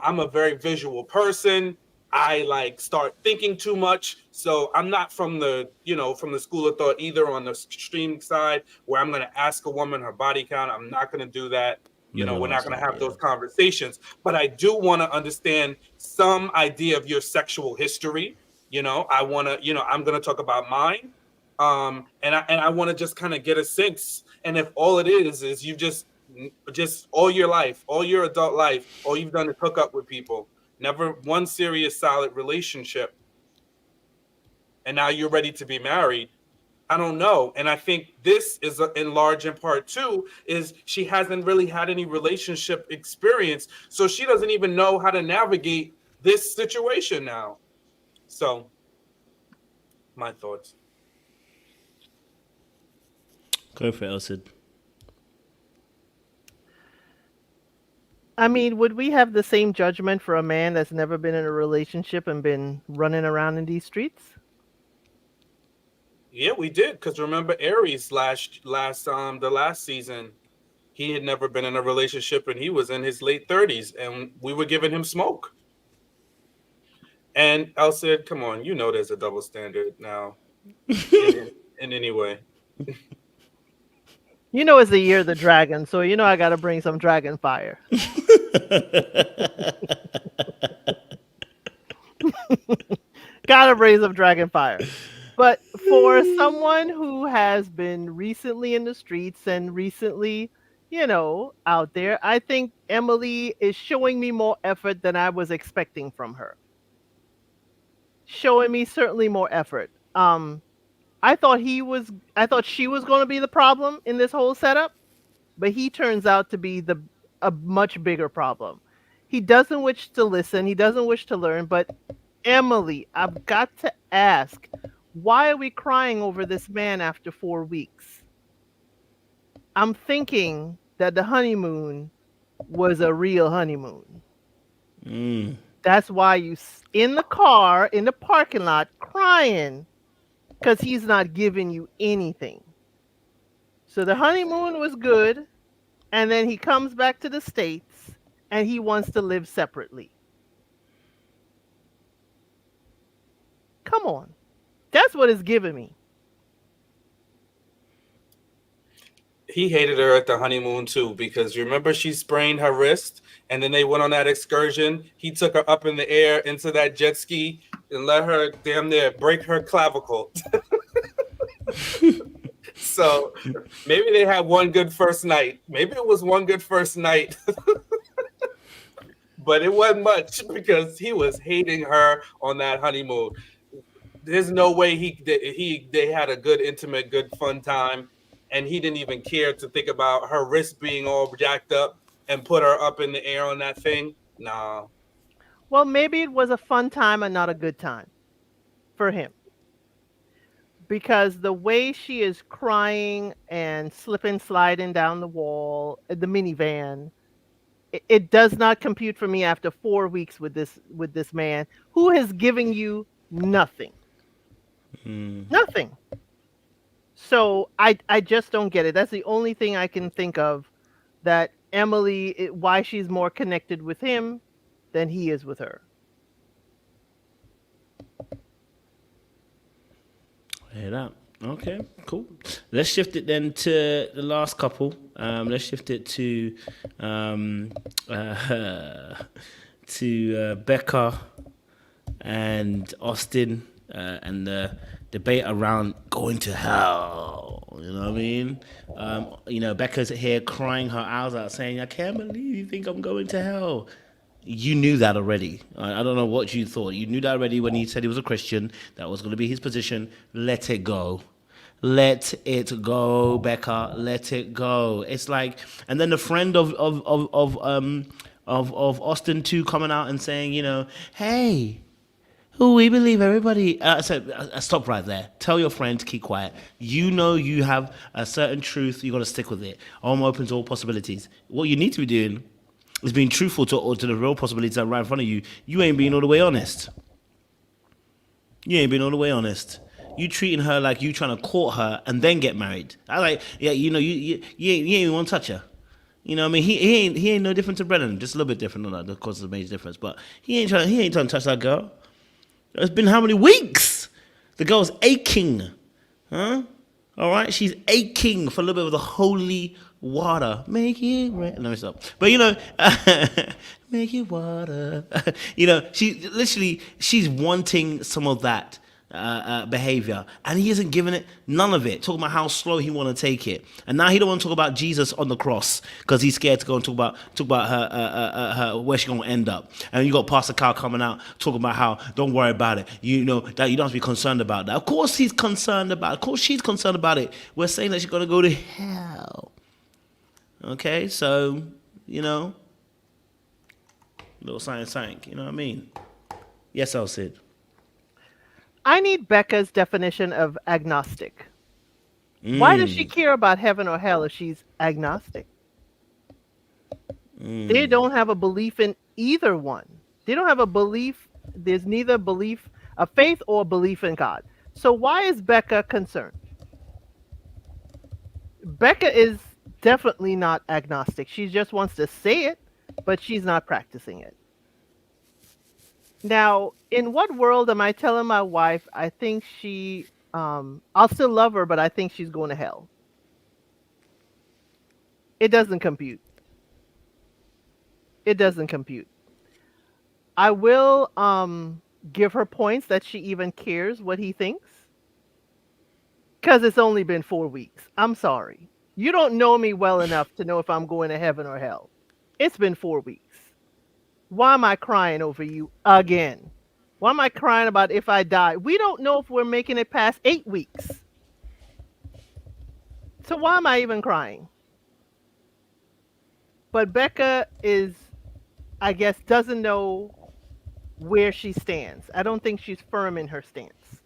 I'm a very visual person. I like start thinking too much. So I'm not from the school of thought either on the extreme side where I'm going to ask a woman her body count. I'm not going to do that. Never We're gonna not ask going to that. have Yeah. those conversations, but I do want to understand some idea of your sexual history. I'm going to talk about mine. And I want to just kind of get a sense. And if all it is you just all your life, all your adult life, all you've done is hook up with people, never one serious, solid relationship, and now you're ready to be married. I don't know. And I think this is in large in part too, is she hasn't really had any relationship experience. So she doesn't even know how to navigate this situation now. So, my thoughts. Go for it, Elsid. I mean, would we have the same judgment for a man that's never been in a relationship and been running around in these streets? Yeah, we did. Because remember Aries the last season, he had never been in a relationship and he was in his late 30s and we were giving him smoke. And I said, come on, there's a double standard now in any way. It's the year of the dragon, so I got to bring some dragon fire. Gotta bring some dragon fire. But for someone who has been recently in the streets and recently, out there, I think Emily is showing me more effort than I was expecting from her. Showing me certainly more effort. I thought she was going to be the problem in this whole setup, but he turns out to be a much bigger problem. He doesn't wish to listen, he doesn't wish to learn, but Emily, I've got to ask, why are we crying over this man after 4 weeks? I'm thinking that the honeymoon was a real honeymoon. That's why in the car, in the parking lot, crying because he's not giving you anything. So the honeymoon was good, and then he comes back to the States and he wants to live separately. Come on. That's what it's giving me. He hated her at the honeymoon too, because remember she sprained her wrist and then they went on that excursion. He took her up in the air into that jet ski and let her damn near break her clavicle. So maybe they had one good first night. Maybe it was one good first night. But it wasn't much because he was hating her on that honeymoon. There's no way they had a good, intimate, good, fun time, and he didn't even care to think about her wrist being all jacked up and put her up in the air on that thing. Nah. Well, maybe it was a fun time and not a good time for him. Because the way she is crying and slipping, sliding down the wall, the minivan, it does not compute for me after 4 weeks with this man who has given you nothing. Nothing. So I just don't get it. That's the only thing I can think of that Emily, why she's more connected with him than he is with her. Hear that? Okay, cool. Let's shift it then to the last couple. Let's shift it to Becca and Austin and the debate around going to hell. You know what I mean? Becca's here crying her eyes out, saying, "I can't believe you think I'm going to hell." You knew that already. I don't know what you thought. You knew that already when he said he was a Christian. That was going to be his position. Let it go. Let it go, Becca. Let it go. It's like, and then the friend of Austin too coming out and saying, hey, who we believe everybody. Stop right there. Tell your friend to keep quiet. You know you have a certain truth. You got to stick with it. I'm open to all possibilities. What you need to be doing is being truthful to the real possibilities that are right in front of you. You ain't being all the way honest. You ain't being all the way honest. You treating her like you trying to court her and then get married. I like, yeah, you ain't even want to touch her. You know what I mean? He ain't no different to Brennan. Just a little bit different, not of course, there's a major difference. But he ain't trying to touch that girl. It's been how many weeks? The girl's aching. Huh? All right? She's aching for a little bit of the holy water. Make it rain. No, stop. But, make it water. She's wanting some of that behavior, and he isn't giving it none of it. Talking about how slow he want to take it, and now he don't want to talk about Jesus on the cross because he's scared to go and talk about her where she's gonna end up. And you got Pastor Carl coming out talking about how don't worry about it. You know that you don't have to be concerned about that. Of course he's concerned about it. Of course she's concerned about it. We're saying that she's gonna go to hell. Okay, so little science, you know what I mean? Yes, I'll Sid. I need Becca's definition of agnostic. Why does she care about heaven or hell if she's agnostic? They don't have a belief in either one. They don't have a belief. There's neither belief, a faith, or belief in God. So why is Becca concerned? Becca is definitely not agnostic. She just wants to say it, but she's not practicing it. Now, in what world am I telling my wife I think I'll still love her, but I think she's going to hell? It doesn't compute. It doesn't compute. I will give her points that she even cares what he thinks, because it's only been 4 weeks. I'm sorry. You don't know me well enough to know if I'm going to heaven or hell. It's been 4 weeks. Why am I crying over you again? Why am I crying about if I die? We don't know if we're making it past 8 weeks. So why am I even crying? But Becca I guess, doesn't know where she stands. I don't think she's firm in her stance.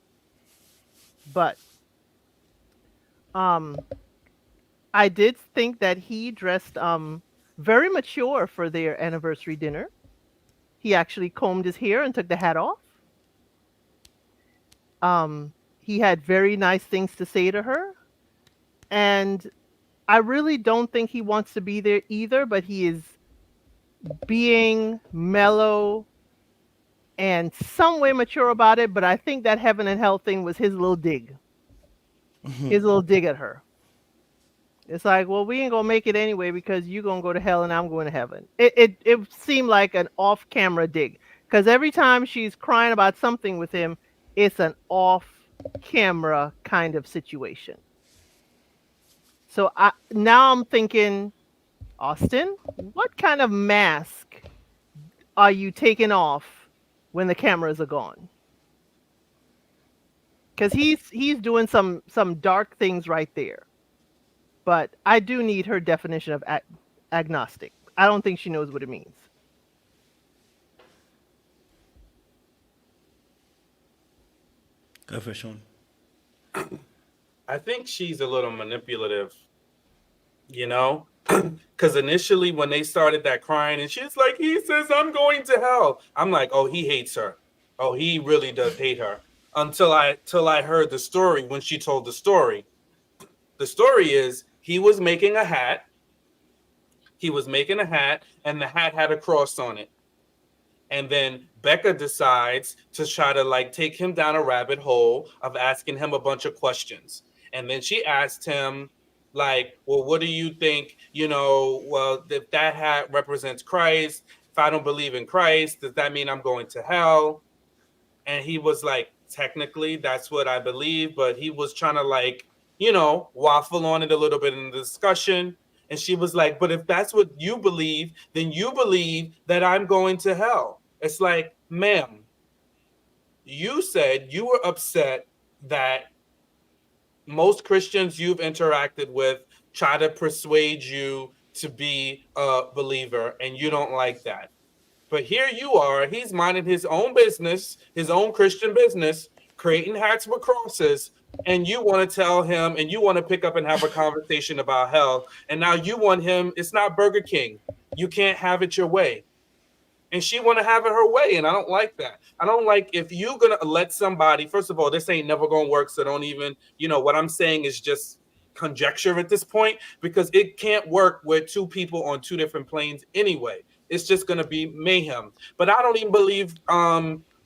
But I did think that he dressed very mature for their anniversary dinner. He actually combed his hair and took the hat off. He had very nice things to say to her. And I really don't think he wants to be there either, but he is being mellow and some way mature about it. But I think that heaven and hell thing was his little dig. His little dig at her. It's like, well, we ain't gonna make it anyway because you're gonna go to hell and I'm going to heaven. It seemed like an off-camera dig, because every time she's crying about something with him, it's an off-camera kind of situation. So now I'm thinking, Austin, what kind of mask are you taking off when the cameras are gone? Because he's doing some dark things right there. But I do need her definition of agnostic. I don't think she knows what it means. Go for it, Sean. I think she's a little manipulative, because initially when they started that crying and she's like, he says I'm going to hell. I'm like, oh, he hates her. Oh, he really does hate her. Until I heard the story when she told the story. The story is he was making a hat. He was making a hat, and the hat had a cross on it. And then Becca decides to try to take him down a rabbit hole of asking him a bunch of questions. And then she asked him, well, what do you think? Well, if that hat represents Christ, if I don't believe in Christ, does that mean I'm going to hell? And he was like, technically, that's what I believe. But he was trying to waffle on it a little bit in the discussion. And she was like, but if that's what you believe, then you believe that I'm going to hell. It's like, ma'am, you said you were upset that most Christians you've interacted with try to persuade you to be a believer, and you don't like that. But here you are, he's minding his own business, his own Christian business, creating hats with crosses, and you want to tell him and you want to pick up and have a conversation about hell. And now you want him, it's not Burger King. You can't have it your way. And she want to have it her way, and I don't like that. I don't like if you're gonna let somebody. First of all, this ain't never gonna work. So don't even. What I'm saying is just conjecture at this point because it can't work with two people on two different planes anyway. It's just gonna be mayhem. But I don't even believe.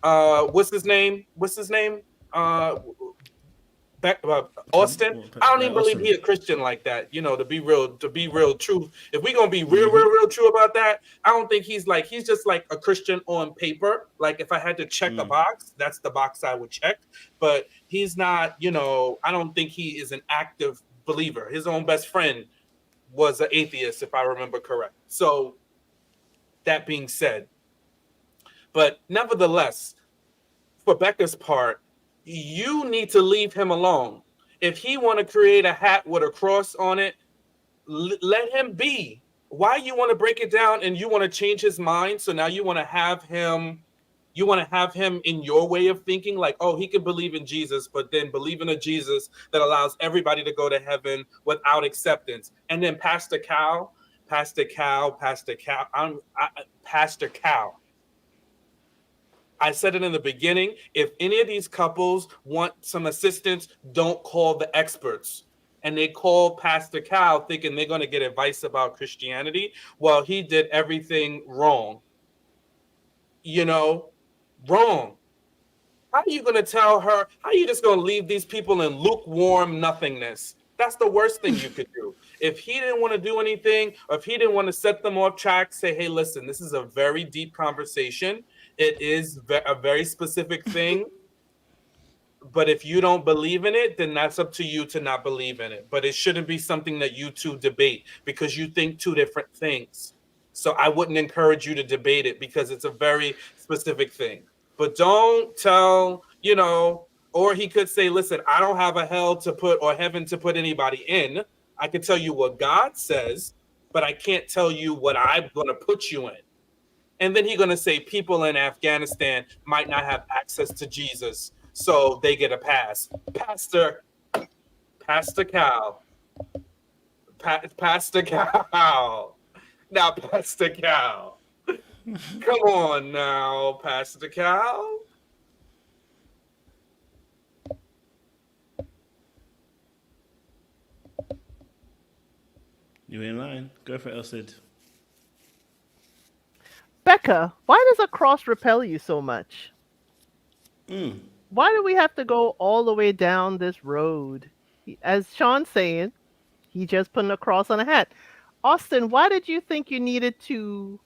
What's his name? What's his name? Uh, Austin. I don't even believe he Austin. a Christian like that. To be real true. If we gonna be real true about that, I don't think he's just like a Christian on paper. Like if I had to check a box, that's the box I would check. But he's not. I don't think he is an active believer. His own best friend was an atheist, if I remember correct. So that being said, but nevertheless, for Becca's part, you need to leave him alone. If he want to create a hat with a cross on it, let him be. Why you want to break it down and you want to change his mind? So now you want to have him in your way of thinking, like, oh, he can believe in Jesus, but then believe in a Jesus that allows everybody to go to heaven without acceptance. And then Pastor Cal. I said it in the beginning. If any of these couples want some assistance, don't call the experts. And they call Pastor Cal thinking they're going to get advice about Christianity. Well, he did everything wrong. Wrong. How are you going to tell her? How are you just going to leave these people in lukewarm nothingness? That's the worst thing you could do. If he didn't want to do anything, or if he didn't want to set them off track, say, hey, listen, this is a very deep conversation. It is a very specific thing. But if you don't believe in it, then that's up to you to not believe in it. But it shouldn't be something that you two debate because you think two different things. So I wouldn't encourage you to debate it because it's a very specific thing. But don't or he could say, listen, I don't have a hell to put or heaven to put anybody in. I can tell you what God says, but I can't tell you what I'm going to put you in. And then he's going to say people in Afghanistan might not have access to Jesus, so they get a pass. Pastor Cal. Pastor Cal. Now, Pastor Cal. Come on now, Pastor Cal. You in line? Go for it, Elsid. Becca, why does a cross repel you so much? Why do we have to go all the way down this road? As Sean's saying, he just putting a cross on a hat. Austin, why did you think you needed to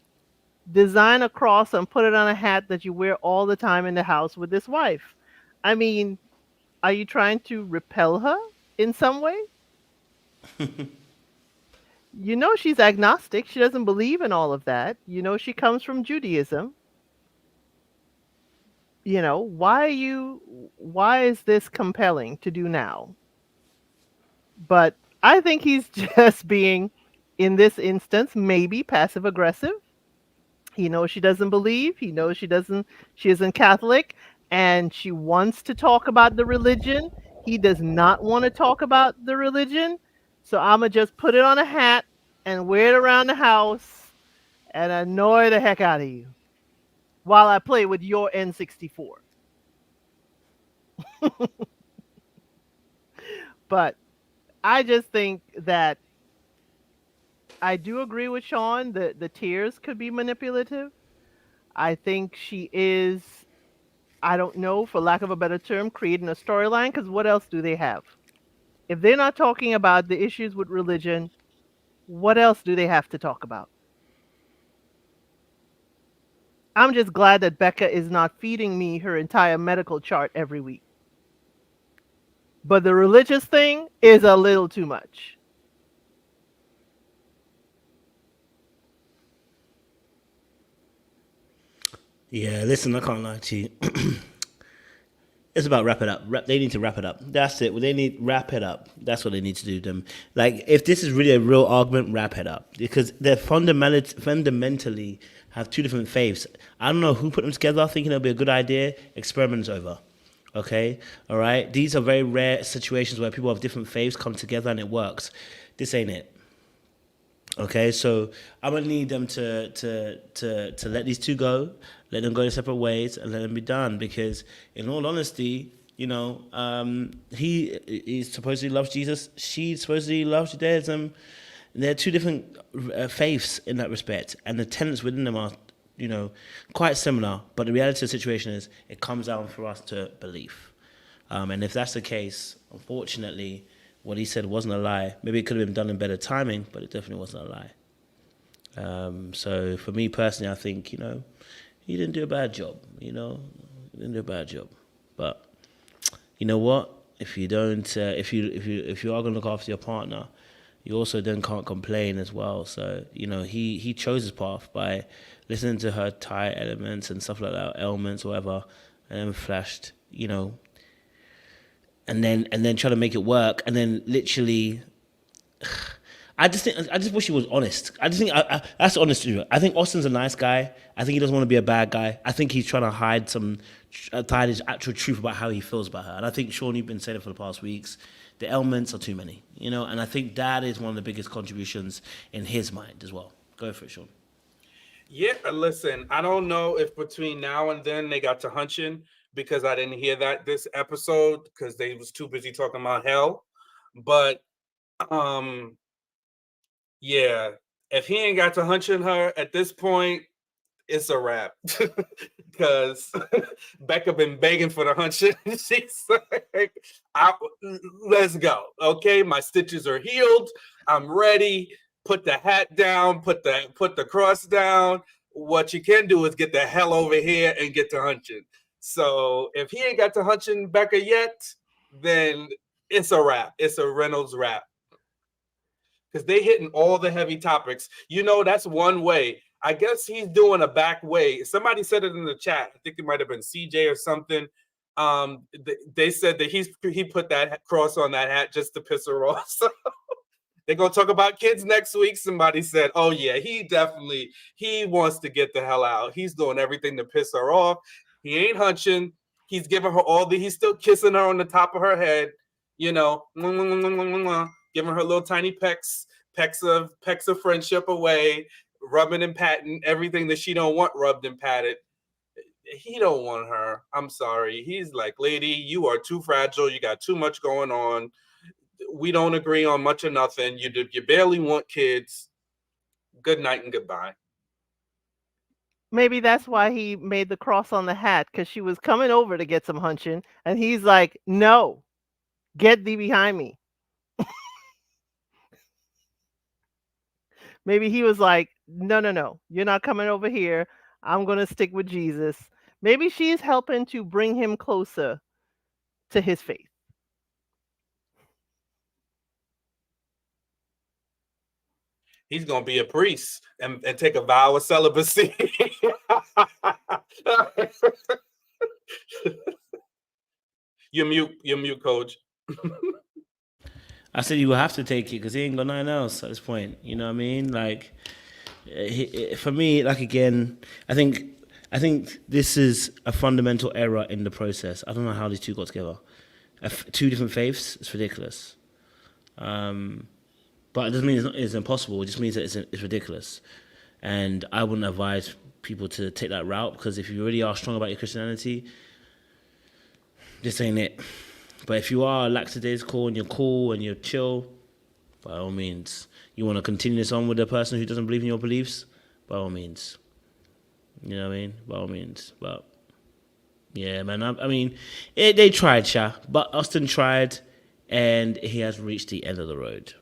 design a cross and put it on a hat that you wear all the time in the house with this wife? I mean, are you trying to repel her in some way? She's agnostic. She doesn't believe in all of that. She comes from Judaism. Why is this compelling to do now? But I think he's just being, in this instance, maybe passive aggressive. He knows she doesn't believe. He knows she isn't Catholic, and she wants to talk about the religion. He does not want to talk about the religion. So I'ma just put it on a hat and wear it around the house and annoy the heck out of you while I play with your N64. But I just think that I do agree with Sean that the tears could be manipulative. I think she is, I don't know, for lack of a better term, creating a storyline because what else do they have? If they're not talking about the issues with religion, what else do they have to talk about? I'm just glad that Becca is not feeding me her entire medical chart every week. But the religious thing is a little too much. Yeah, listen, I can't lie to you. It's about wrap it up. They need to wrap it up. That's it. They need wrap it up. That's what they need to do. Them like if this is really a real argument, wrap it up because they're fundamentally have two different faiths. I don't know who put them together, thinking it'll be a good idea. Experiment's over. Okay, all right. These are very rare situations where people of different faiths come together and it works. This ain't it. Okay, so I'm gonna need them to let these two go, let them go their separate ways, and let them be done. Because, in all honesty, he supposedly loves Jesus. She supposedly loves Judaism. They're two different faiths in that respect, and the tenets within them are, quite similar. But the reality of the situation is, it comes down for us to belief. And if that's the case, unfortunately, what he said wasn't a lie. Maybe it could have been done in better timing, but it definitely wasn't a lie. So for me personally, I think, he didn't do a bad job, He didn't do a bad job. But you know what? If you don't, if you are going to look after your partner, you also then can't complain as well. So, he chose his path by listening to her Thai elements and stuff like that, elements, whatever, and then flashed, and then try to make it work, and then literally, I just wish he was honest. I just think that's the honest truth. I think Austin's a nice guy. I think he doesn't want to be a bad guy. I think he's trying to hide his actual truth about how he feels about her. And I think Sean, you've been saying it for the past weeks. The elements are too many, and I think that is one of the biggest contributions in his mind as well. Go for it, Sean. Yeah, listen, I don't know if between now and then they got to hunching because I didn't hear that this episode because they was too busy talking about hell. But yeah, if he ain't got to hunching her at this point, it's a wrap. Because Becca been begging for the hunching. She's like, let's go. Okay, my stitches are healed. I'm ready. Put the hat down, put the cross down. What you can do is get the hell over here and get to hunching. So if he ain't got to hunching Becca yet, then it's a wrap. It's a Reynolds wrap. Because they hitting all the heavy topics. That's one way. I guess he's doing a back way. Somebody said it in the chat. I think it might have been CJ or something. They said that he put that cross on that hat just to piss her off. So they're going to talk about kids next week. Somebody said, oh, yeah, he wants to get the hell out. He's doing everything to piss her off. He ain't hunching. He's giving her he's still kissing her on the top of her head, giving her little tiny pecks of friendship away, rubbing and patting everything that she don't want rubbed and patted. He don't want her. I'm sorry. He's like, lady, you are too fragile. You got too much going on. We don't agree on much or nothing. You barely want kids. Good night and goodbye. Maybe that's why he made the cross on the hat, because she was coming over to get some hunching, and he's like, no, get thee behind me. Maybe he was like, no, you're not coming over here. I'm going to stick with Jesus. Maybe she's helping to bring him closer to his faith. He's going to be a priest and take a vow of celibacy. You're mute, coach. I said you will have to take it because he ain't got nothing else at this point. You know what I mean? Like, for me, like again, I think this is a fundamental error in the process. I don't know how these two got together. Two different faiths. It's ridiculous. But it doesn't mean it's impossible. It just means that it's ridiculous. And I wouldn't advise people to take that route because if you really are strong about your Christianity, this ain't it. But if you are lackadaisical and you're cool and you're chill, by all means. You want to continue this on with a person who doesn't believe in your beliefs, by all means. You know what I mean? By all means. But, yeah, man. I mean, they tried, Sha. But Austin tried, and he has reached the end of the road.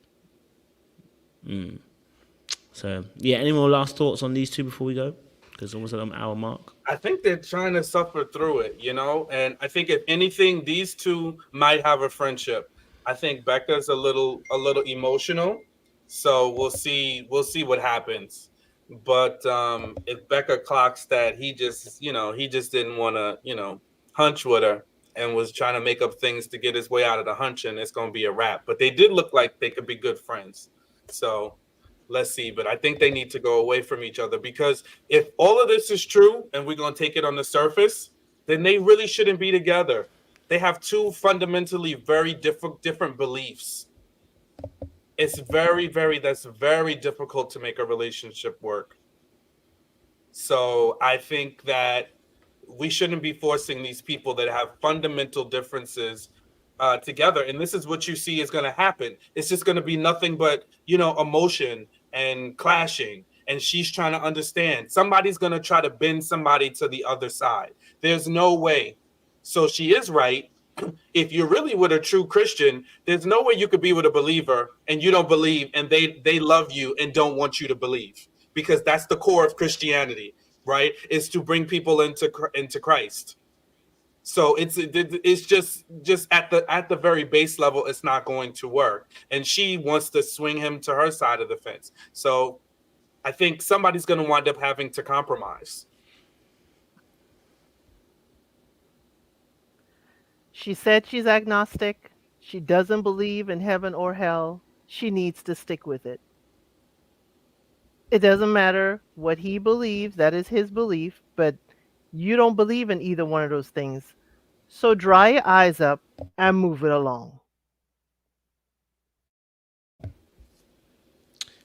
So, yeah, any more last thoughts on these two before we go? It's almost at an hour mark. I think they're trying to suffer through it, and I think if anything, these two might have a friendship. I think Becca's a little emotional, so we'll see what happens. But if Becca clocks that he just didn't want to hunch with her and was trying to make up things to get his way out of the hunching, it's gonna be a wrap. But they did look like they could be good friends, so let's see. But I think they need to go away from each other, because if all of this is true and we're going to take it on the surface, then they really shouldn't be together. They have two fundamentally very different beliefs. It's that's very difficult to make a relationship work. So I think that we shouldn't be forcing these people that have fundamental differences together. And this is what you see is going to happen. It's just going to be nothing but, emotion and clashing. And she's trying to understand. Somebody's going to try to bend somebody to the other side. There's no way. So she is right. If you're really with a true Christian, there's no way you could be with a believer and you don't believe, and they love you and don't want you to believe, because that's the core of Christianity, right? Is to bring people into Christ. So it's just at the very base level, it's not going to work, and she wants to swing him to her side of the fence. So I think somebody's going to wind up having to compromise. She said she's agnostic. She doesn't believe in heaven or hell. She needs to stick with it. It doesn't matter what he believes, that is his belief, but you don't believe in either one of those things. So dry your eyes up and move it along.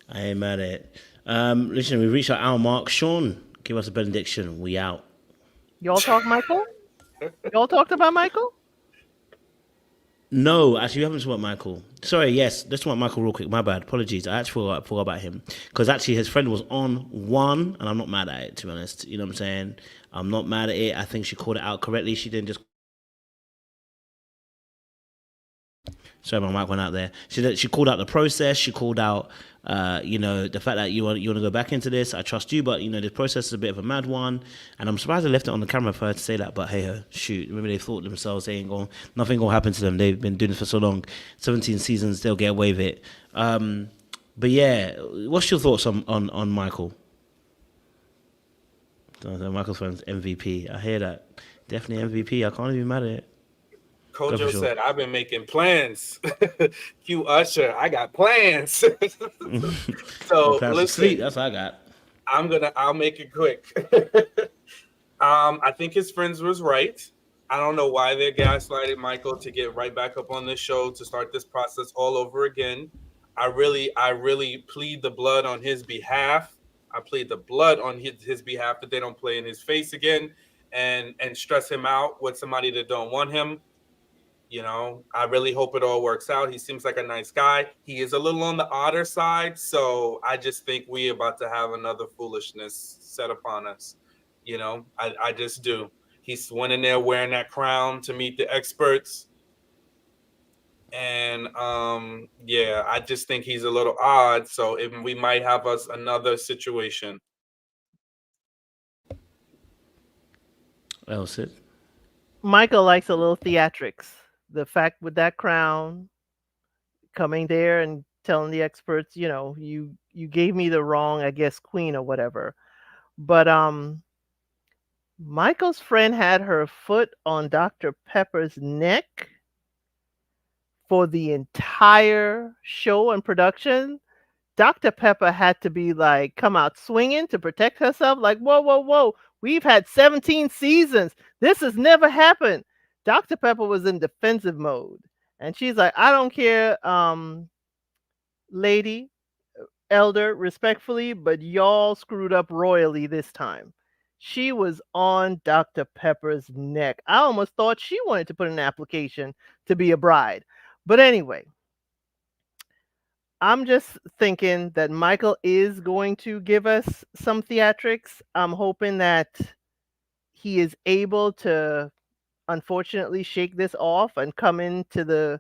I ain't mad at it. Listen, we reached our hour mark. Sean, give us a benediction. We out. Y'all talk Michael? Y'all talked about Michael? No, actually, we haven't talked about Michael. Sorry, yes, let's talk about Michael real quick. My bad. Apologies. I actually forgot about him. Because actually, his friend was on one, and I'm not mad at it, to be honest. You know what I'm saying? I'm not mad at it. I think she called it out correctly. She didn't just. Sorry, my mic went out there. She called out the process. She called out, the fact that you want to go back into this. I trust you, but the process is a bit of a mad one, and I'm surprised I left it on the camera for her to say that. But hey, shoot, maybe they thought themselves nothing gonna happen to them. They've been doing this for so long, 17 seasons, they'll get away with it. But yeah, what's your thoughts on Michael? Michael's friend's MVP. I hear that. Definitely MVP. I can't even be mad at it. Kojo said, "I've been making plans." Q Usher, I got plans. So listen, that's what I got. I'll make it quick. I think his friends was right. I don't know why they gaslighted Michael to get right back up on this show to start this process all over again. I really plead the blood on his behalf. I plead the blood on his behalf that they don't play in his face again and stress him out with somebody that don't want him. I really hope it all works out. He seems like a nice guy. He is a little on the odder side, so I just think we're about to have another foolishness set upon us. I just do. He's went in there wearing that crown to meet the experts. And I just think he's a little odd. So we might have us another situation. Well said. Michael likes a little theatrics. The fact with that crown, coming there and telling the experts, you gave me the wrong, I guess, queen or whatever. But Michael's friend had her foot on Dr. Pepper's neck for the entire show and production. Dr. Pepper had to be like, come out swinging to protect herself. Like, whoa, whoa, whoa. We've had 17 seasons. This has never happened. Dr. Pepper was in defensive mode. And she's like, I don't care, lady, elder, respectfully, but y'all screwed up royally this time. She was on Dr. Pepper's neck. I almost thought she wanted to put in an application to be a bride. But anyway, I'm just thinking that Michael is going to give us some theatrics. I'm hoping that he is able to, unfortunately, shake this off and come into the,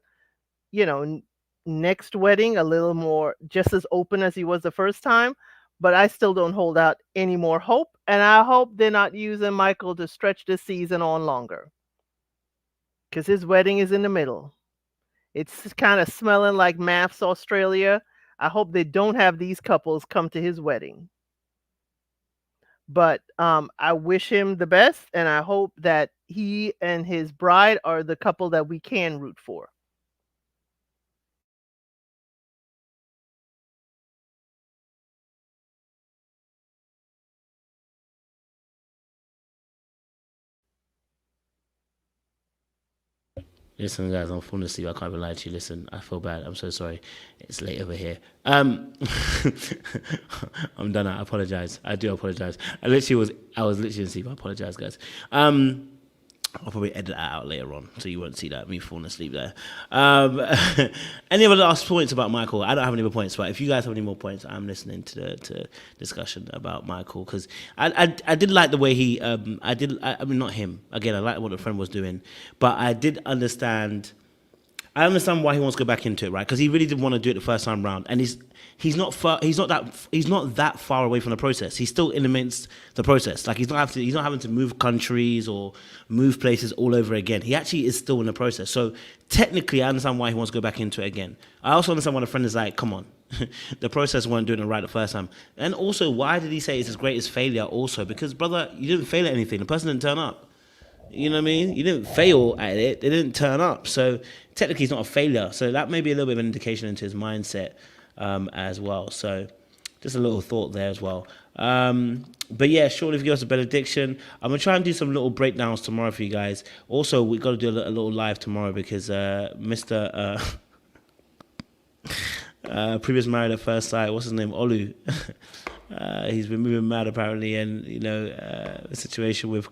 next wedding a little more, just as open as he was the first time. But I still don't hold out any more hope, and I hope they're not using Michael to stretch this season on longer. Because his wedding is in the middle. It's kind of smelling like Maths Australia. I hope they don't have these couples come to his wedding. But I wish him the best, and I hope that he and his bride are the couple that we can root for. Listen, guys, I'm falling asleep. I can't even lie to you. Listen, I feel bad. I'm so sorry. It's late over here. I'm done. I apologize. I do apologize. I was literally asleep. I apologize, guys. I'll probably edit that out later on, so you won't see that me falling asleep there. Any other last points about Michael? I don't have any more points, but if you guys have any more points, I'm listening to the discussion about Michael, because I did like the way he I mean, not him again. I like what the friend was doing, but I did understand. I understand why he wants to go back into it, right? Because he really did want to do it the first time round, and he's not that far away from the process. He's still in the midst the process. Like he's not having to move countries or move places all over again. He actually is still in the process. So technically, I understand why he wants to go back into it again. I also understand why the friend is like, come on, the process weren't doing it right the first time. And also, why did he say it's his greatest failure? Also, because brother, you didn't fail at anything. The person didn't turn up. You know what I mean? You didn't fail at it. They didn't turn up. So technically it's not a failure. So that may be a little bit of an indication into his mindset as well. So just a little thought there as well. But yeah, Sean, if you give us a benediction, I'm going to try and do some little breakdowns tomorrow for you guys. Also, we've got to do a little live tomorrow because Mr. Previous Married at First Sight, what's his name? Olu. He's been moving mad apparently, and, you know, the situation with...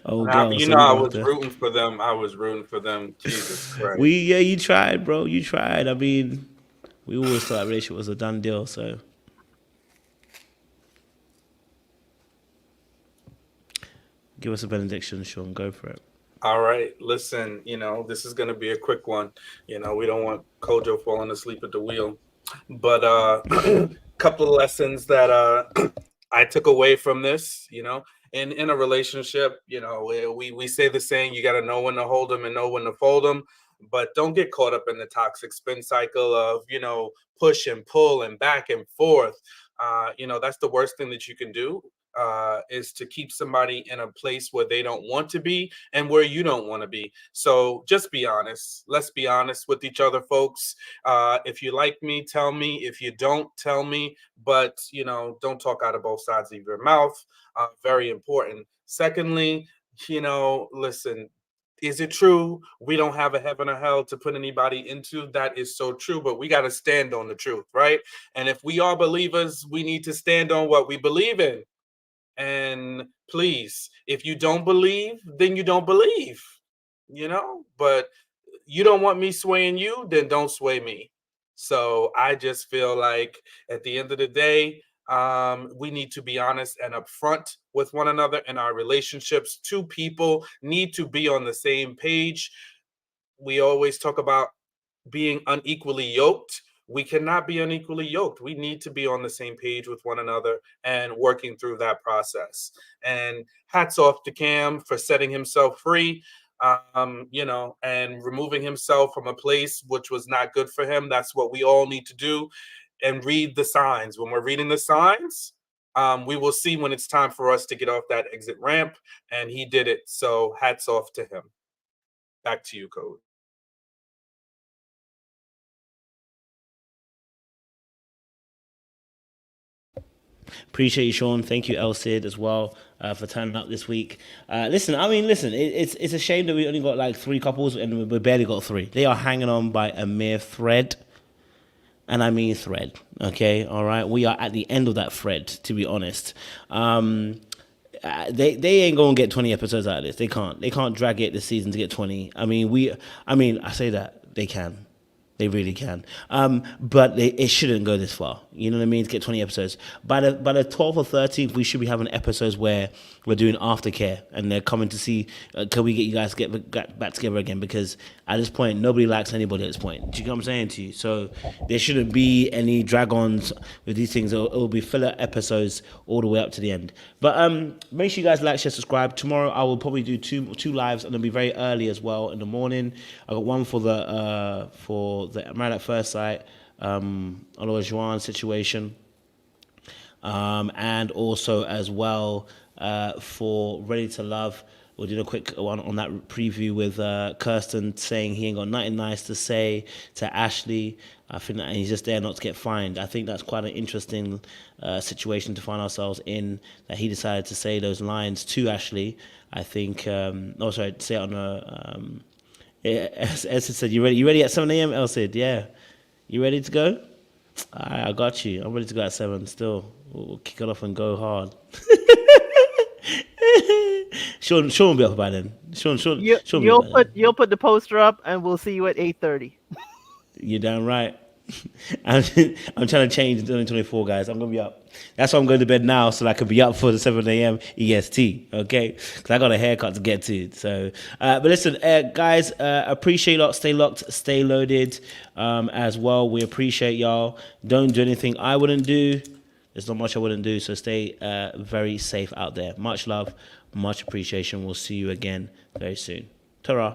Oh, I was rooting for them. I was rooting for them. Jesus Christ. You tried, bro. You tried. I mean, we always thought that relationship was a done deal. So, give us a benediction, Sean. Go for it. All right. Listen, this is going to be a quick one. We don't want Kojo falling asleep at the wheel. But a couple of lessons that I took away from this, in a relationship, we say the saying, you got to know when to hold them and know when to fold them, but don't get caught up in the toxic spin cycle of, push and pull and back and forth. That's the worst thing that you can do, is to keep somebody in a place where they don't want to be and where you don't want to be. So just be honest. Let's be honest with each other, folks. If you like me, tell me. If you don't, tell me. But, don't talk out of both sides of your mouth. Very important. Secondly, listen, is it true we don't have a heaven or hell to put anybody into? That is so true, but we got to stand on the truth, right? And if we are believers, we need to stand on what we believe in. And please, if you don't believe, then you don't believe, but you don't want me swaying you, then don't sway me. So I just feel like at the end of the day, we need to be honest and upfront with one another in our relationships. Two people need to be on the same page. We always talk about being unequally yoked. We cannot be unequally yoked. We need to be on the same page with one another and working through that process. And hats off to Cam for setting himself free, and removing himself from a place which was not good for him. That's what we all need to do, and read the signs. When we're reading the signs, we will see when it's time for us to get off that exit ramp, and he did it. So hats off to him. Back to you, Code. Appreciate you, Sean. Thank you, El Cid, as well, for turning up this week. Listen, it's a shame that we only got like 3 couples and we barely got 3. They are hanging on by a mere thread. And I mean thread, okay? All right? We are at the end of that thread, to be honest. They ain't going to get 20 episodes out of this. They can't drag it this season to get 20. I say that. They can. They really can. But it shouldn't go this far. You know what I mean? To get 20 episodes. By the 12th or 13th, we should be having episodes where we're doing aftercare and they're coming to see, can we get you guys to get back together again? Because at this point, nobody likes anybody at this point. Do you know what I'm saying to you? So there shouldn't be any drag-ons with these things. It'll be filler episodes all the way up to the end. But make sure you guys like, share, subscribe. Tomorrow I will probably do two lives, and it'll be very early as well in the morning. I got one for the Married at First Sight, Oliver Juan situation, and also as well for Ready to Love. We'll do a quick one on that preview with Kirsten saying he ain't got nothing nice to say to Ashley. I think that he's just there not to get fined. I think that's quite an interesting situation to find ourselves in, that he decided to say those lines to Ashley. I think, say it on a... Elsid said, you ready at 7 a.m.? Elsid, yeah. You ready to go? I got you. I'm ready to go at 7 still. We'll kick it off and go hard. Sean will be up by then. Sean You'll put the poster up and we'll see you at 8:30. You're damn right. I'm trying to change in 2024, guys. I'm going to be up. That's why I'm going to bed now, so that I can be up for the 7 a.m. EST, okay? Because I got a haircut to get to. So, but listen, guys, appreciate y'all. Stay locked, stay loaded as well. We appreciate y'all. Don't do anything I wouldn't do. There's not much I wouldn't do, so stay very safe out there. Much love, much appreciation. We'll see you again very soon. Ta-ra.